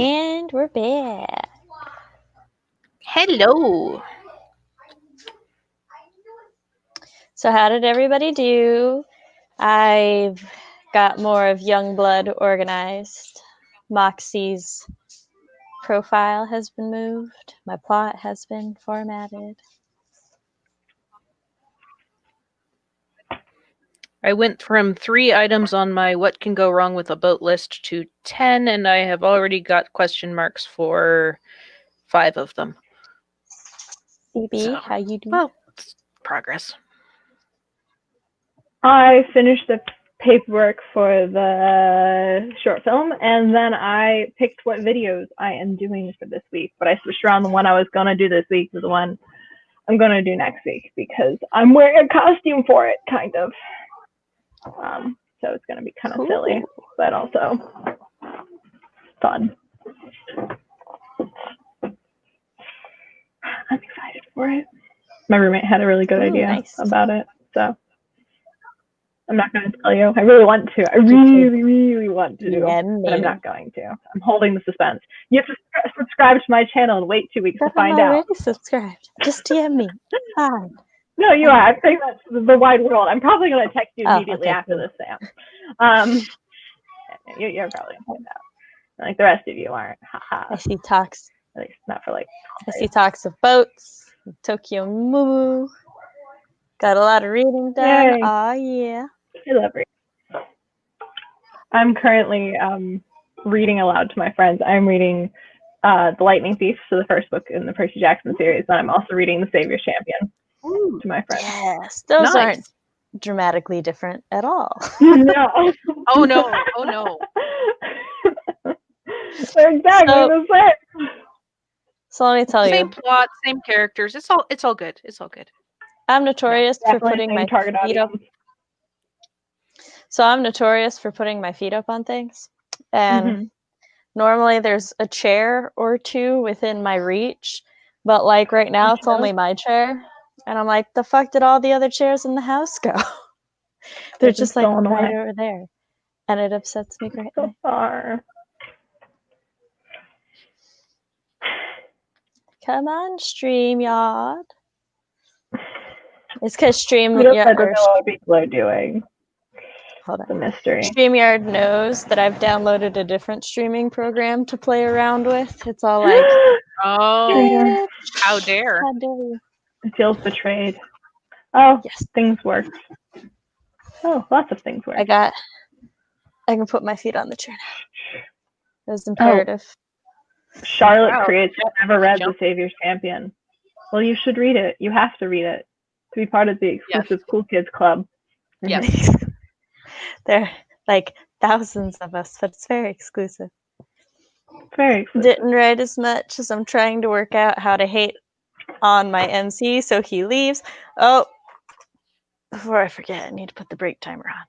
And we're back. Hello. So how did everybody do? I've got more of Youngblood organized. Moxie's profile has been moved. My plot has been formatted. I went from 3 items on my what can go wrong with a boat list to 10, and I have already got question marks for 5 of them. CB, So, how you doing? well, it's progress. I finished the paperwork for the short film, and then I picked what videos I am doing for this week. But I switched around the one I was going to do this week to the one I'm going to do next week because I'm wearing a costume for it, kind of. So it's going to be kind of silly, but also fun. I'm excited for it. My roommate had a really good idea about it, so I'm not going to tell you. I really want to. I really want to, but I'm not going to. I'm holding the suspense. You have to subscribe to my channel and wait 2 weeks to find out. I'm already subscribed. Just DM me. Hi. No, you are. I'm saying that to the wide world. I'm probably going to text you immediately after this, Sam. You're probably going to find out. Like the rest of you aren't. I see talks. At least not for like. I see talks of boats. Tokyo Moo. Got a lot of reading done. Oh yeah. I love reading. I'm currently reading aloud to my friends. I'm reading The Lightning Thief, so the first book in the Percy Jackson series, and I'm also reading The Savior's Champion to my friends. Yes, those aren't dramatically different at all. No. Oh no. Oh no. They're exactly the same. So let me tell you. Same plot, same characters. It's all good. It's all good. I'm notorious for putting my feet up. So I'm notorious for putting my feet up on things. And normally there's a chair or two within my reach. But like right now it's only my chair. And I'm like, the fuck did all the other chairs in the house go? They're just like right over there. And it upsets me greatly. So far. Come on, StreamYard. It's because I don't know what people are doing. Hold on. The mystery. StreamYard knows that I've downloaded a different streaming program to play around with. It's all like, oh, how dare. How dare you? It feels betrayed. Oh, yes. Things work. Oh, lots of things work. I can put my feet on the chair now. It was imperative. Oh. Charlotte creates never read The Savior's Champion. Well, you should read it. You have to read it to be part of the exclusive Cool Kids Club. Yes. There are like thousands of us, but it's very exclusive. Very exclusive. Didn't write as much as I'm trying to work out how to hate on my MC so he leaves. Oh, before I forget, I need to put the break timer on.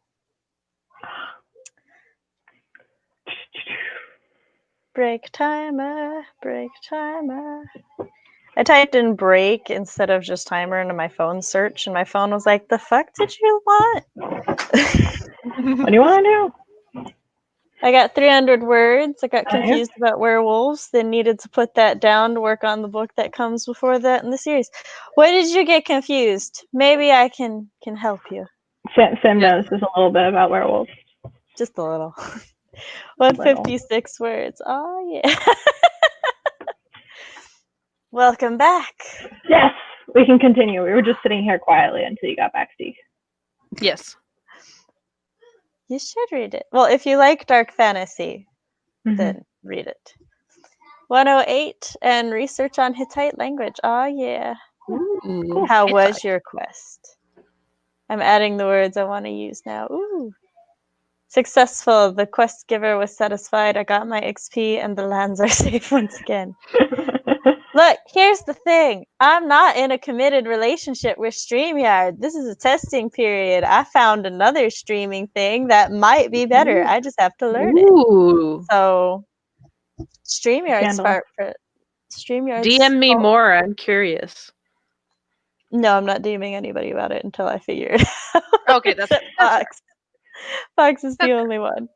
Break timer, break timer. I typed in break instead of just timer into my phone search, and my phone was like, the fuck did you want? What do you want to do? I got 300 words. I got confused about werewolves, then needed to put that down to work on the book that comes before that in the series. What did you get confused? Maybe I can help you. Sam knows just a little bit about werewolves. Just a little. 156 words. Oh, yeah. Welcome back. Yes, we can continue. We were just sitting here quietly until you got back, Steve. Yes. You should read it. Well, if you like dark fantasy, then read it. 108 and research on Hittite language. Oh, yeah. Ooh, how was your quest? I'm adding the words I want to use now. Ooh. Successful. The quest giver was satisfied. I got my XP and the lands are safe once again. Look, here's the thing. I'm not in a committed relationship with StreamYard. This is a testing period. I found another streaming thing that might be better. I just have to learn it. So, StreamYard's part for StreamYard's DM me more. I'm curious. No, I'm not DMing anybody about it until I figure it out. Okay, that's Fox. Fox is the only one.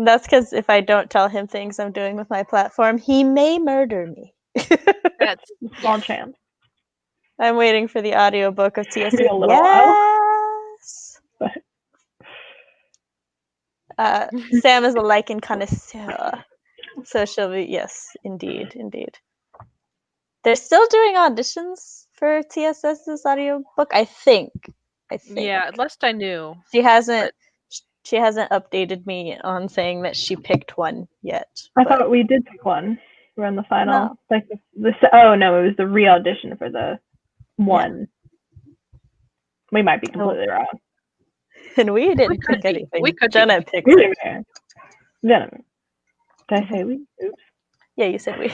That's because if I don't tell him things I'm doing with my platform, he may murder me. That's Small chance. I'm waiting for the audiobook of TSS. Maybe a little while. Yes. Sam is a lichen connoisseur, so she'll be yes, indeed. They're still doing auditions for TSS's audiobook, I think. yeah. Last I knew, She hasn't updated me on saying that she picked one yet. I but- thought we did pick one. We're on the final. No. Like oh no, it was the re-audition for the one. We might be completely wrong. And we didn't could pick be. anything. We could Jenna be. picked We it. didn't. Did I say we? Oops. Yeah, you said we.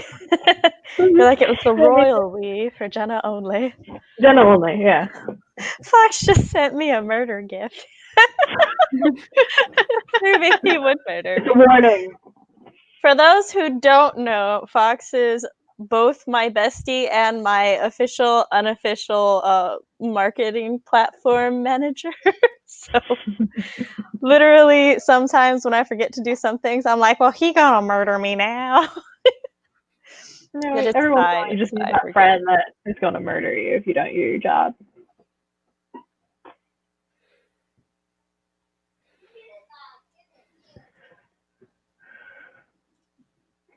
You're like it was the royal we for Jenna only. Jenna only, yeah. Fox just sent me a murder gift. Maybe he would murder me. Warning. For those who don't know, Fox is both my bestie and my official, unofficial marketing platform manager. So literally sometimes when I forget to do some things, I'm like, well, he gonna murder me now. No, But it's every once in a fine, while you just it's need fine, that we're friend that is going to murder you if you don't do your job.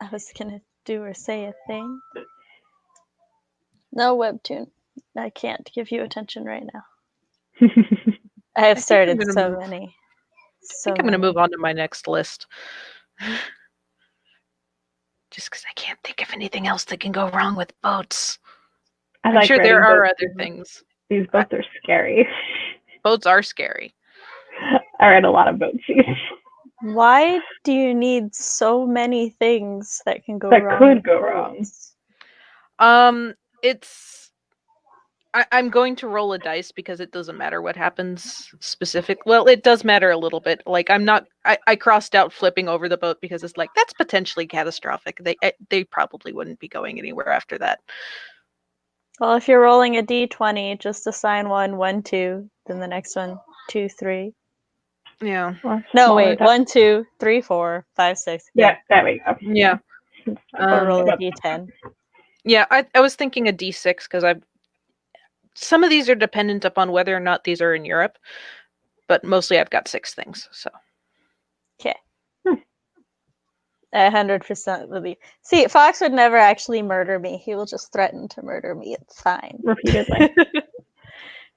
I was gonna do or say a thing. No webtoon. I can't give you attention right now. I have started so many. I think I'm going to move on to my next list. Just because I can't think of anything else that can go wrong with boats. I'm sure there are other things. These boats are scary. Boats are scary. I read a lot of boat scenes. Why do you need so many things that can go That wrong? could go wrong. It's I'm going to roll a dice because it doesn't matter what happens specific. Well, it does matter a little bit. Like I crossed out flipping over the boat because it's like that's potentially catastrophic. They probably wouldn't be going anywhere after that. Well, if you're rolling a d20, just assign 1, 1, 2, then the next one 2, 3. Yeah. No, wait, 1, 2, 3, 4, 5, 6. Yeah, there we go. Yeah. Or roll a d10. Yeah, I was thinking a d6 because some of these are dependent upon whether or not these are in Europe, but mostly I've got 6 things. So. Okay. 100% will be. See, Fox would never actually murder me. He will just threaten to murder me. It's fine. Repeatedly.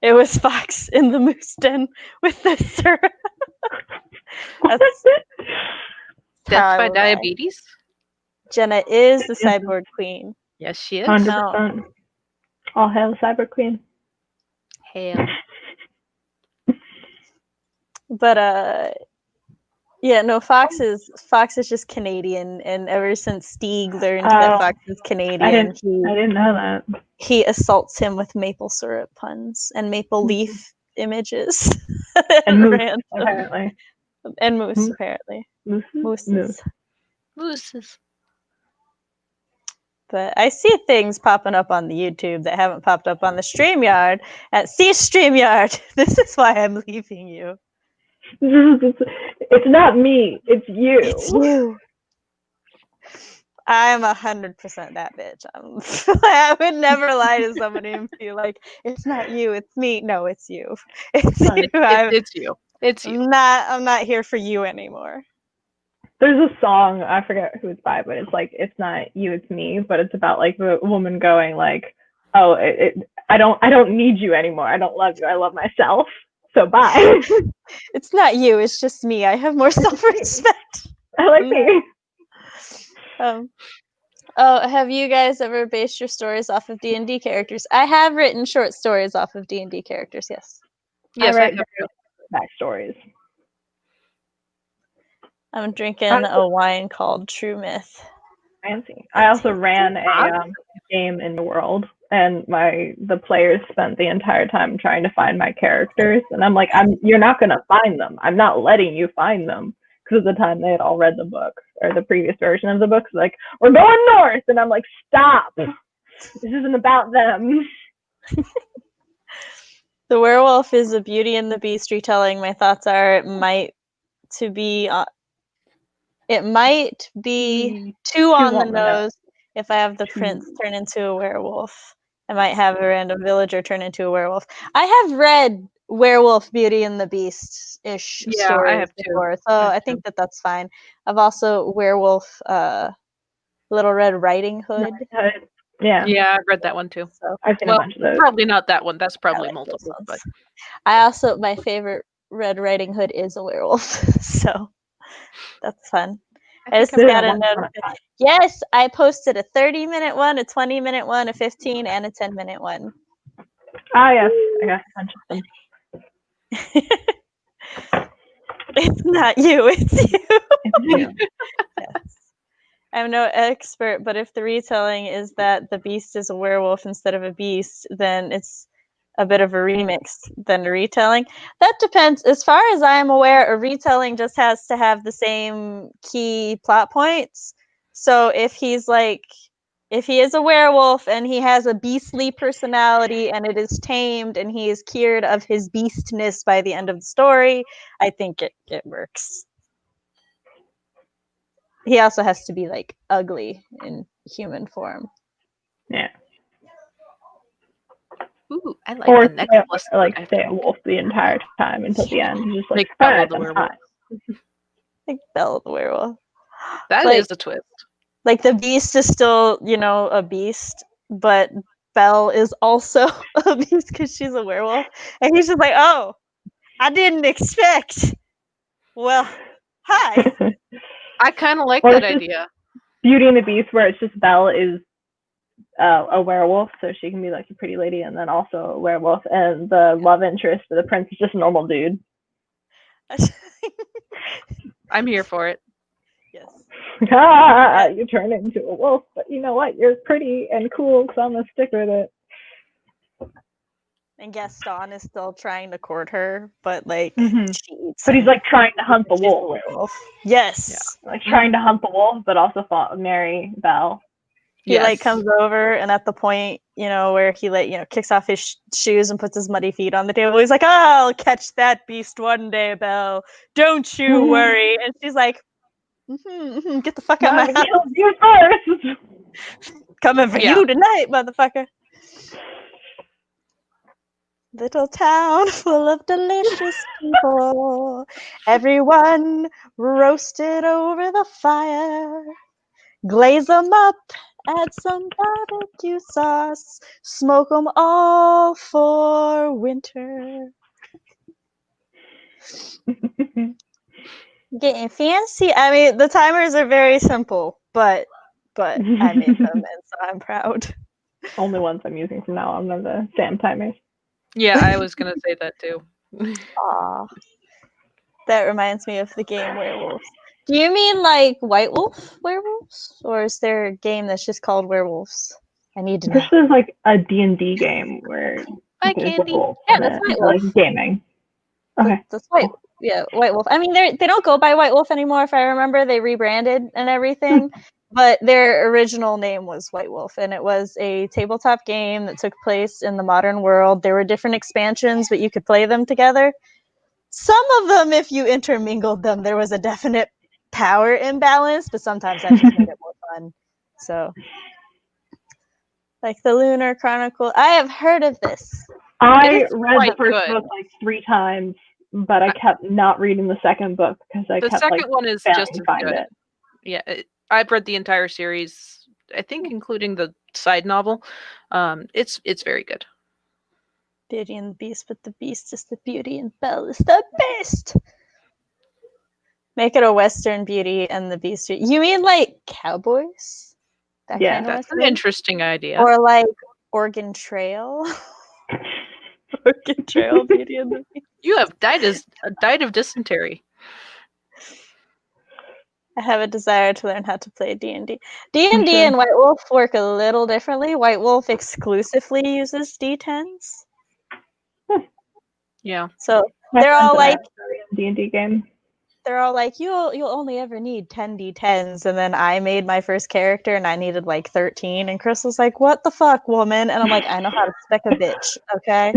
It was Fox in the moose den with the syrup. Death by diabetes? Jenna is the cyborg queen. Yes, she is. 100%. All hail Cyber Queen. Hail. But yeah, no, Fox is just Canadian, and ever since Stieg learned that Fox is Canadian, I didn't know that. He assaults him with maple syrup puns and maple leaf images. And moose, apparently. And moose, apparently. Mooses. But I see things popping up on the YouTube that haven't popped up on the StreamYard at StreamYard. This is why I'm leaving you. It's not me. It's you. It's you. I'm 100% that bitch. I would never lie to somebody and be like, "It's not you. It's me." No, it's you. It's you. It's you. It's you. I'm not here for you anymore. There's a song, I forget who it's by, but it's like, it's not you, it's me. But it's about like the woman going like, "Oh, I don't need you anymore. I don't love you. I love myself. So bye." It's not you. It's just me. I have more self-respect. I like me. Oh, have you guys ever based your stories off of D&D characters? I have written short stories off of D&D characters. Yes. Yes, I write backstories. I'm drinking a wine called True Myth. Fancy. I also ran a game in the world, and the players spent the entire time trying to find my characters, and I'm like, you're not gonna find them. I'm not letting you find them. Because at the time they had all read the book, or the previous version of the book. Like, we're going north, and I'm like, stop. This isn't about them. The Werewolf is a Beauty and the Beast retelling. My thoughts are it might to be It might be two on the nose if I have the prince turn into a werewolf. I might have a random villager turn into a werewolf. I have read Werewolf Beauty and the Beast-ish stories before, so I think that's fine. I've also werewolf Little Red Riding Hood. Yeah. Yeah, I've read that one too. So, I've seen a bunch of those. Probably not that one. That's probably like multiple. But I also, my favorite Red Riding Hood is a werewolf, so that's fun. I just got a note. Yes, I posted a 30-minute one, a 20-minute one, a 15, and a 10-minute one. Ah, yes. I got a bunch of them. It's not you, it's you. Yeah. Yes. I'm no expert, but if the retelling is that the beast is a werewolf instead of a beast, then it's a bit of a remix than a retelling. That depends. As far as I'm aware, a retelling just has to have the same key plot points. So if he is a werewolf and he has a beastly personality and it is tamed and he is cured of his beastness by the end of the story, I think it works. He also has to be like ugly in human form. Yeah. Ooh, I like Or the next like stay a wolf the entire time until the end. Just like Bella the werewolf. Like Bella the werewolf. That is a twist. Like the beast is still, a beast, but Belle is also a beast because she's a werewolf. And he's just like, oh, I didn't expect. Well, hi. I kind of like that idea. Beauty and the Beast, where it's just Belle is a werewolf, so she can be like a pretty lady, and then also a werewolf, and the love interest for the prince is just a normal dude. I'm here for it. Yes. You turn into a wolf, but you know what? You're pretty and cool, so I'm gonna stick with it. And Gaston is still trying to court her, but like, but he's like trying to hunt the wolf. Yes. Yeah. Like trying to hunt the wolf, but also marry Belle. He like comes over, and at the point, where he kicks off his shoes and puts his muddy feet on the table, he's like, "I'll catch that beast one day, Belle. Don't you worry." And she's like, "Get the fuck out of my house. You first. Coming for you tonight, motherfucker." Little town full of delicious people. Everyone roasted over the fire. Glaze them up, add some barbecue sauce, smoke them all for winter. Getting fancy. I mean, the timers are very simple, but I made them, and so I'm proud. Only ones I'm using from now on are the Sam timers. Yeah, I was gonna say that too. Aw. That reminds me of the game Werewolves. Do you mean like White Wolf Werewolves? Or is there a game that's just called Werewolves? I need to know. This is like a D&D game where there's werewolves. Yeah, that's White Wolf. Like gaming. Okay. That's White. Yeah, White Wolf. I mean, they don't go by White Wolf anymore, if I remember. They rebranded and everything. But their original name was White Wolf, and it was a tabletop game that took place in the modern world. There were different expansions, but you could play them together. Some of them, if you intermingled them, there was a definite power imbalance, but sometimes that just made it more fun. So, like the Lunar Chronicle. I have heard of this. I read the first book like 3 times, but I kept not reading the second book because I kept second one is just to find it. Yeah, I've read the entire series, I think including the side novel. It's very good. Beauty and the Beast, but the Beast is the beauty and Belle is the best. Make it a Western Beauty and the Beast. You mean like cowboys? That's an interesting idea. Or like Oregon Trail? Oregon Trail Beauty and the Beast. You have died of dysentery. I have a desire to learn how to play D&D. D&D and White Wolf work a little differently. White Wolf exclusively uses D10s. Yeah. So they're all like D&D game. They're all like, you'll only ever need 10 D10s, and then I made my first character and I needed like 13, and Chris was like, "What the fuck, woman?" And I'm like, "I know how to spec a bitch, okay?"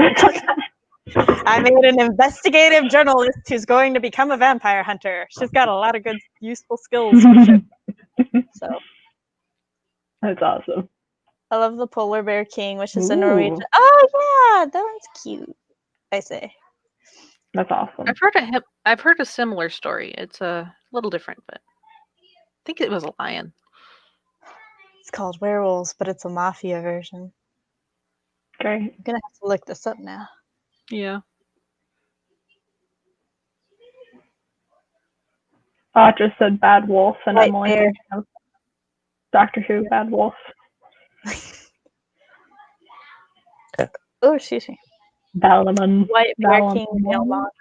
I made an investigative journalist who's going to become a vampire hunter. She's got a lot of good, useful skills for shit. So That's awesome. I love the Polar Bear King, which is a Ooh. Norwegian. Oh yeah, that one's cute. I say. That's awesome. I've heard a similar story. It's a little different, but I think it was a lion. It's called Werewolves, but it's a mafia version. Great. I'm gonna have to look this up now. Yeah. I just said Bad Wolf, and White I'm only Bear. thinking of Doctor Who, Bad Wolf. Oh, excuse me. Ballamon. White Bear Ballamon. King Belmont.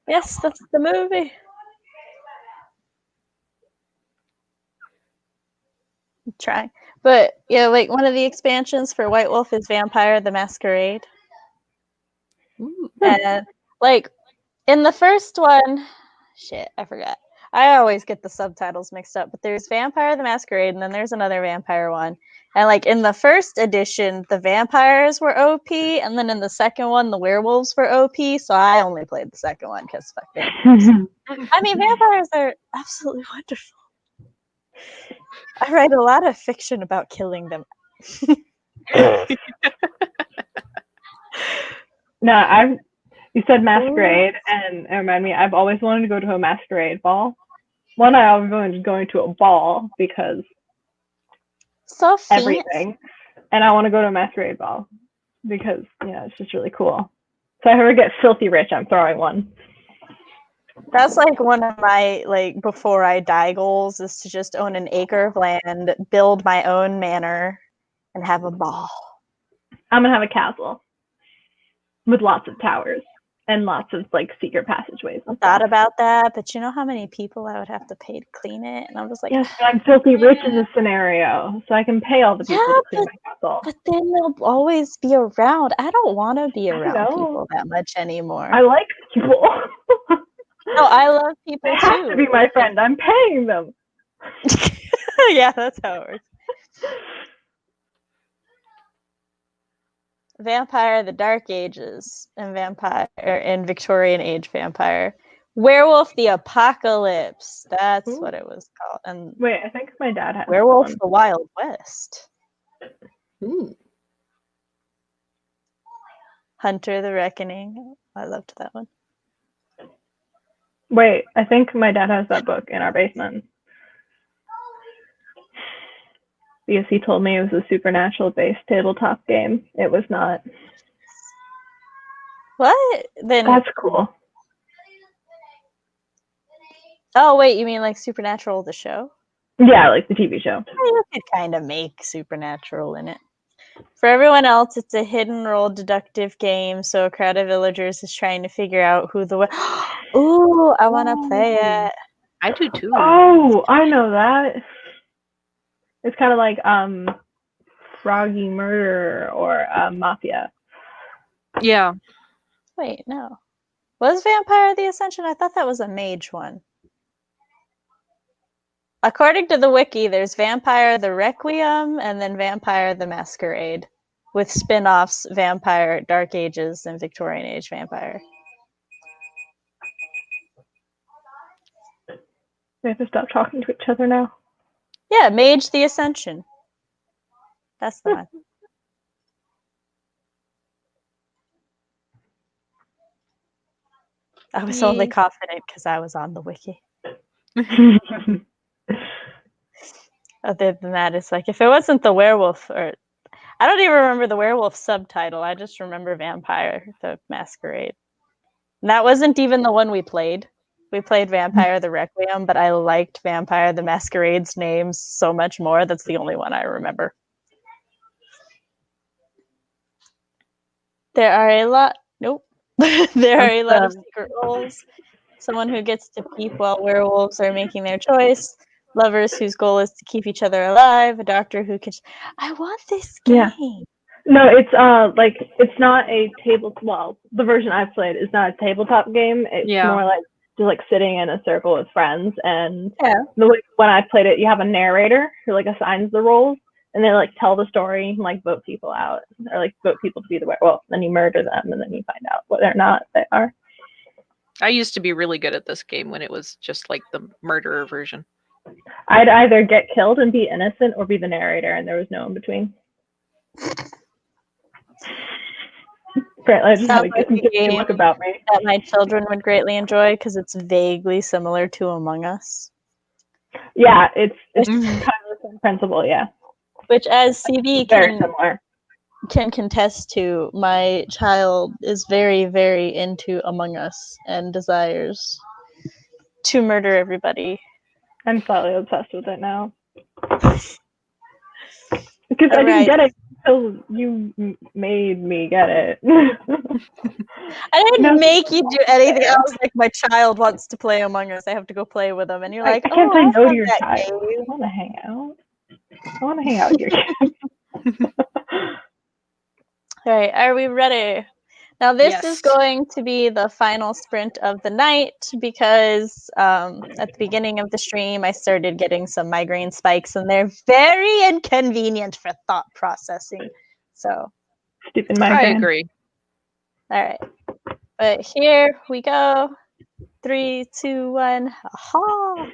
Yes, that's the movie. I'm trying. But yeah, like one of the expansions for White Wolf is Vampire the Masquerade. Ooh. And like in the first one, shit, I forgot. I always get the subtitles mixed up, but there's Vampire the Masquerade and then there's another vampire one. And like in the first edition, the vampires were OP, and then in the second one, the werewolves were OP. So I only played the second one because fuck vampires. I mean, vampires are absolutely wonderful. I write a lot of fiction about killing them. No, you said masquerade, and it reminded me, I've always wanted to go to a masquerade ball. One, I always wanted going to a ball because So fancy. everything. And I want to go to a masquerade ball because, yeah, it's just really cool. So if I ever get filthy rich, I'm throwing one. That's like one of my like before I die goals is to just own an acre of land, build my own manor, and have a ball. I'm gonna have a castle with lots of towers and lots of like secret passageways. I thought about that, but you know how many people I would have to pay to clean it, and I was like, yes, I'm filthy rich in this scenario, so I can pay all the people to clean my castle. But then they'll always be around. I don't want to be around know. people that much anymore. I like people. No, I love people They too. have to be my friend. I'm paying them. Yeah, that's how it works. Vampire, the Dark Ages, and Vampire, and Victorian Age Vampire. Werewolf, the Apocalypse. That's what it was called. And wait, I think my dad had Werewolf, one. the Wild West. Ooh. Hunter, the Reckoning. I loved that one. Wait, I think my dad has that book in our basement. Because he told me it was a supernatural-based tabletop game. It was not. What? Then That's cool. Oh wait, you mean like Supernatural the show? Yeah, like the TV show. You could kind of make Supernatural in it. For everyone else, it's a hidden role deductive game, so a crowd of villagers is trying to figure out who the Ooh, I want to play it. I do too. Oh, I know that. It's kind of like Froggy Murder or Mafia. Yeah. Wait, no. Was Vampire the Ascension? I thought that was a mage one. According to the wiki, there's Vampire the Requiem and then Vampire the Masquerade, with spin-offs Vampire, Dark Ages, and Victorian Age Vampire. We have to stop talking to each other now. Yeah, Mage the Ascension. That's the one. I was only confident because I was on the wiki. Other than that, it's like if it wasn't the werewolf, or I don't even remember the werewolf subtitle. I just remember Vampire the Masquerade. And that wasn't even the one we played. We played Vampire the Requiem, but I liked Vampire the Masquerade's names so much more. That's the only one I remember. There are a lot. Nope. There are a lot of secret roles. Someone who gets to peep while werewolves are making their choice. Lovers whose goal is to keep each other alive. A doctor who can. I want this game. Yeah. No, it's like it's not a table. Well, the version I've played is not a tabletop game. It's more like just like sitting in a circle with friends. And the way when I played it, you have a narrator who like assigns the roles. and they like tell the story and like vote people out, or like vote people to be the werewolf. Then you murder them, and then you find out whether or not they are. I used to be really good at this game when it was just like the murderer version. I'd either get killed and be innocent, or be the narrator, and there was no in between. Apparently, I just had Sounds to get like a some game look about me. that my children would greatly enjoy because it's vaguely similar to Among Us. Yeah, it's kind of the same principle. Yeah, Which, as CB very similar. can contest to, my child is very, very into Among Us and desires to murder everybody. I'm slightly obsessed with it now. Because I All didn't right. get it until you made me get it. I didn't No, make you do anything fair. else. Like, my child wants to play Among Us. I have to go play with them. And you're like, I can't oh, say I no to have your that child. game. I want to hang out. I want to hang out with your kids. All right, are we ready? Now, this is Yes. going to be the final sprint of the night because at the beginning of the stream, I started getting some migraine spikes, and they're very inconvenient for thought processing. So, Stupid I migraine. agree. all right. But here we go. 3, 2, 1. Aha!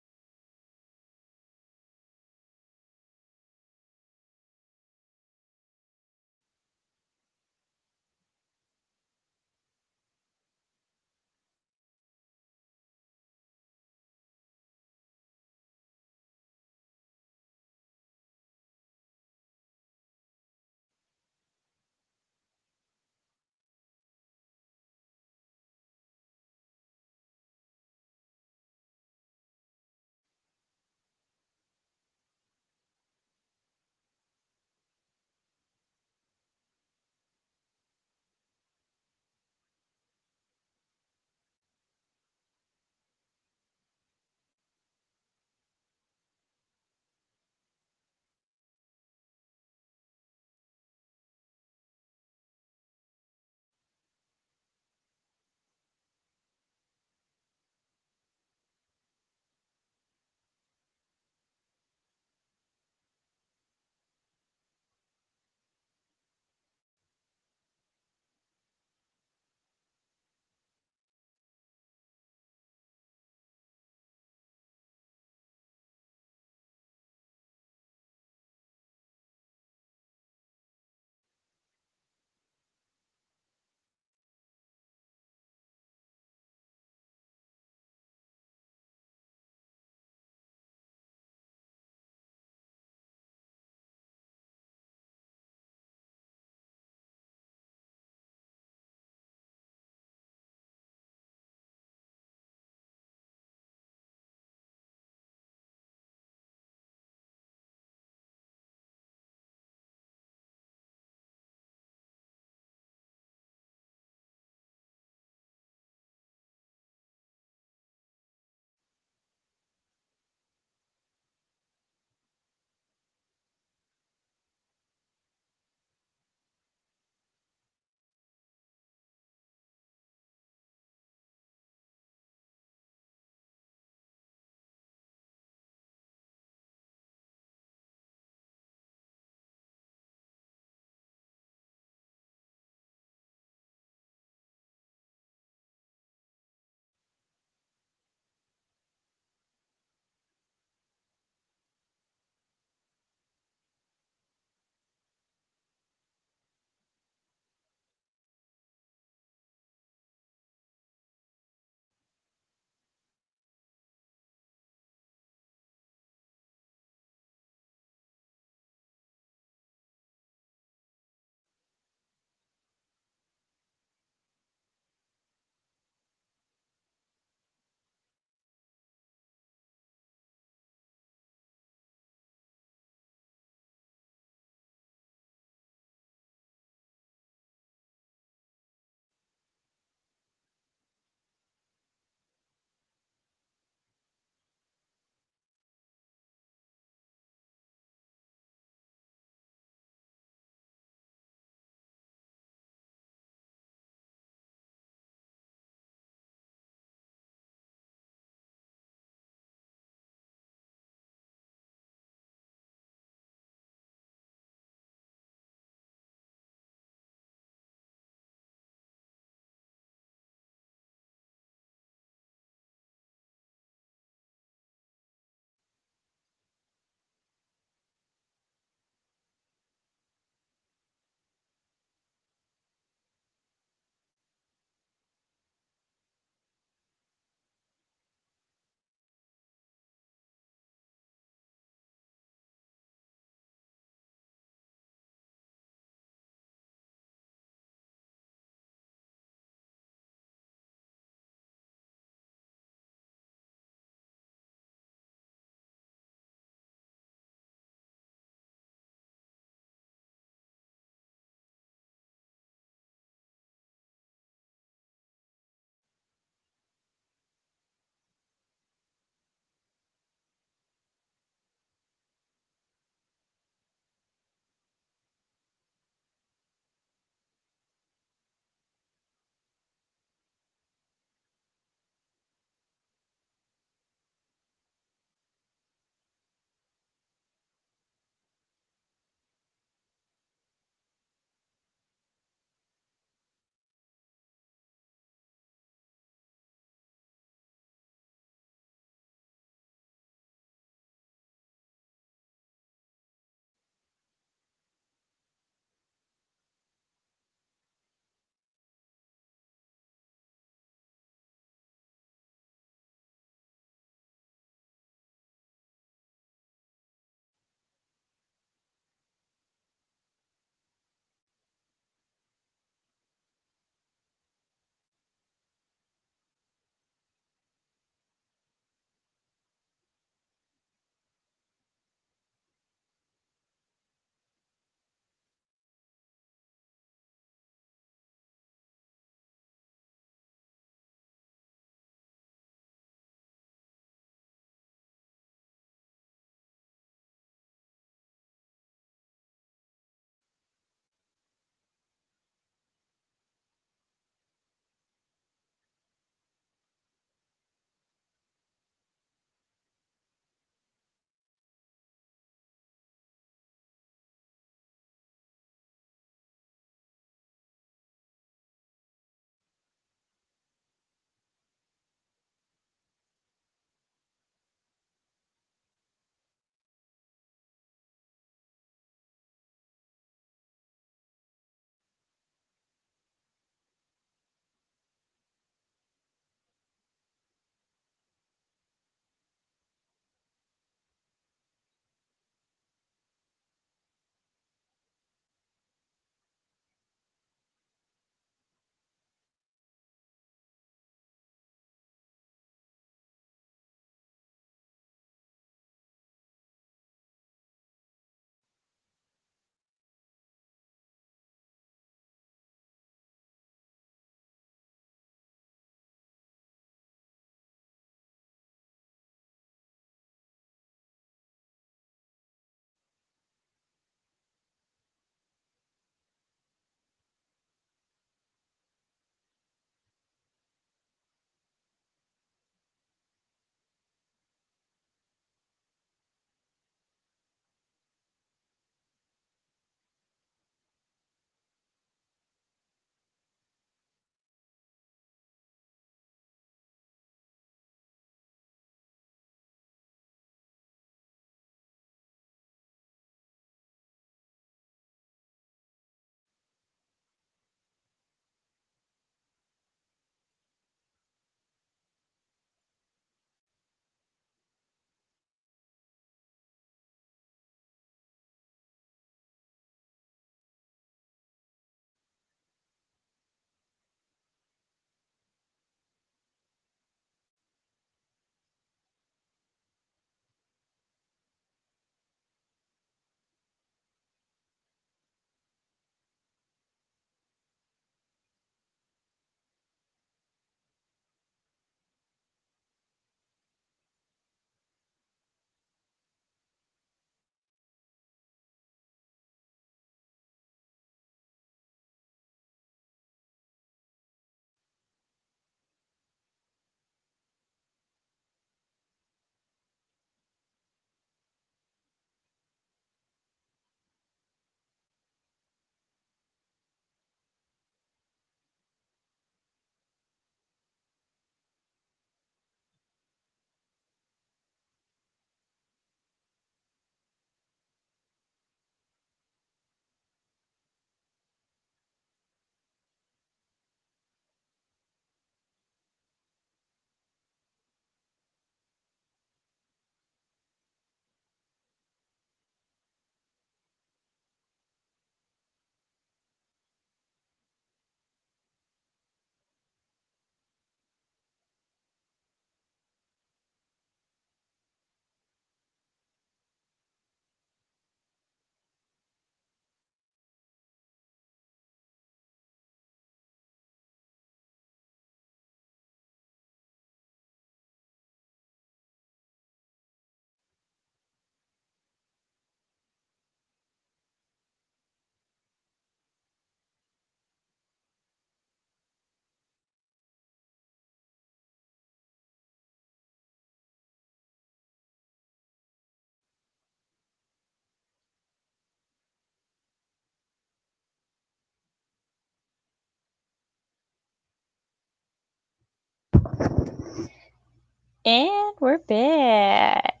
And we're back.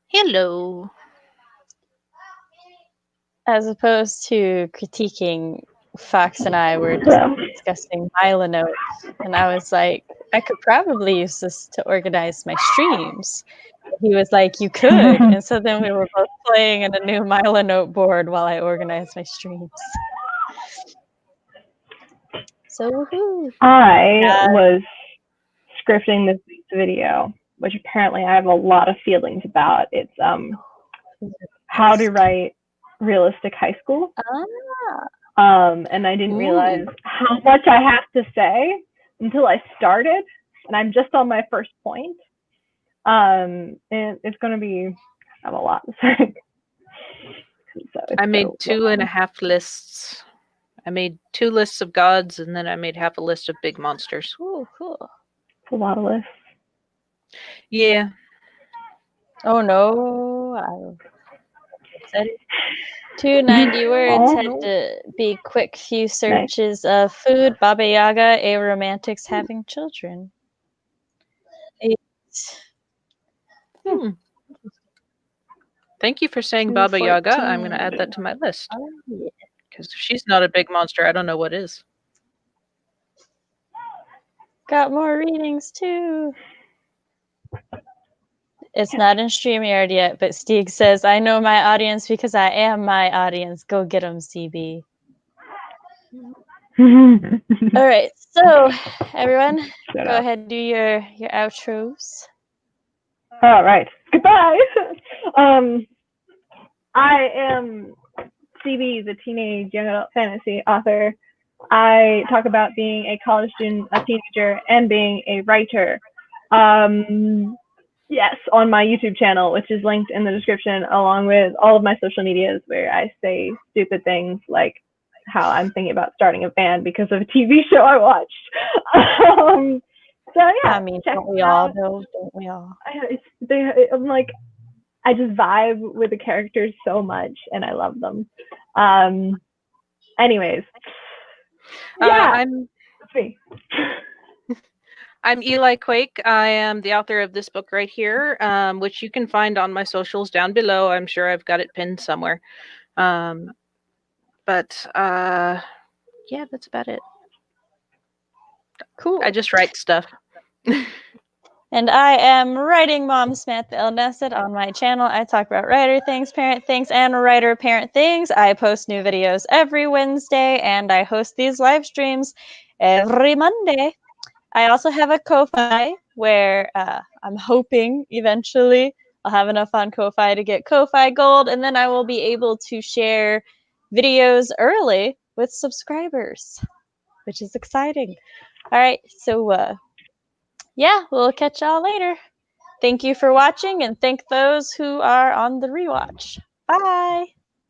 Hello. As opposed to critiquing, Fox and I were discussing Mylanote, and I was like, I could probably use this to organize my streams. He was like, you could. And so then we were both playing in a new Mylanote board while I organized my streams. So woohoo. I was scripting this week's video, which apparently I have a lot of feelings about. It's how to write realistic high school. And I didn't realize how much I have to say until I started, and I'm just on my first point. And it's going to be, I have a lot to say. So I made 2.5 lists. I made 2 lists of gods, and then I made half a list of big monsters. Ooh, cool. It's a lot of lists. Yeah. Oh no. I said it. 290 words had to be quick few searches of food, Baba Yaga, a romantics having children. 8. Thank you for saying Baba Yaga. I'm going to add that to my list. Because if she's not a big monster, I don't know what is. Got more readings too. It's not in StreamYard yet, but Stieg says, I know my audience because I am my audience. Go get them, CB. All right, so everyone, go ahead and do your outros. All right, goodbye. I am CB, the teenage young adult fantasy author. I talk about being a college student, a teenager, and being a writer. Yes, on my YouTube channel, which is linked in the description, along with all of my social medias where I say stupid things like how I'm thinking about starting a band because of a TV show I watched. So yeah, I mean, don't we all know? Don't we all? I'm like, I just vibe with the characters so much, and I love them. Anyways, yeah, that's me. I'm Eli Kwake. I am the author of this book right here, which you can find on my socials down below. I'm sure I've got it pinned somewhere. Yeah, that's about it. Cool. I just write stuff. And I am writing Mom Samantha L. Nasset on my channel. I talk about writer things, parent things, and writer parent things. I post new videos every Wednesday, and I host these live streams every Monday. I also have a Ko-Fi where I'm hoping eventually I'll have enough on Ko-Fi to get Ko-Fi Gold, and then I will be able to share videos early with subscribers, which is exciting. All right, so yeah, we'll catch y'all later. Thank you for watching, and thank those who are on the rewatch. Bye!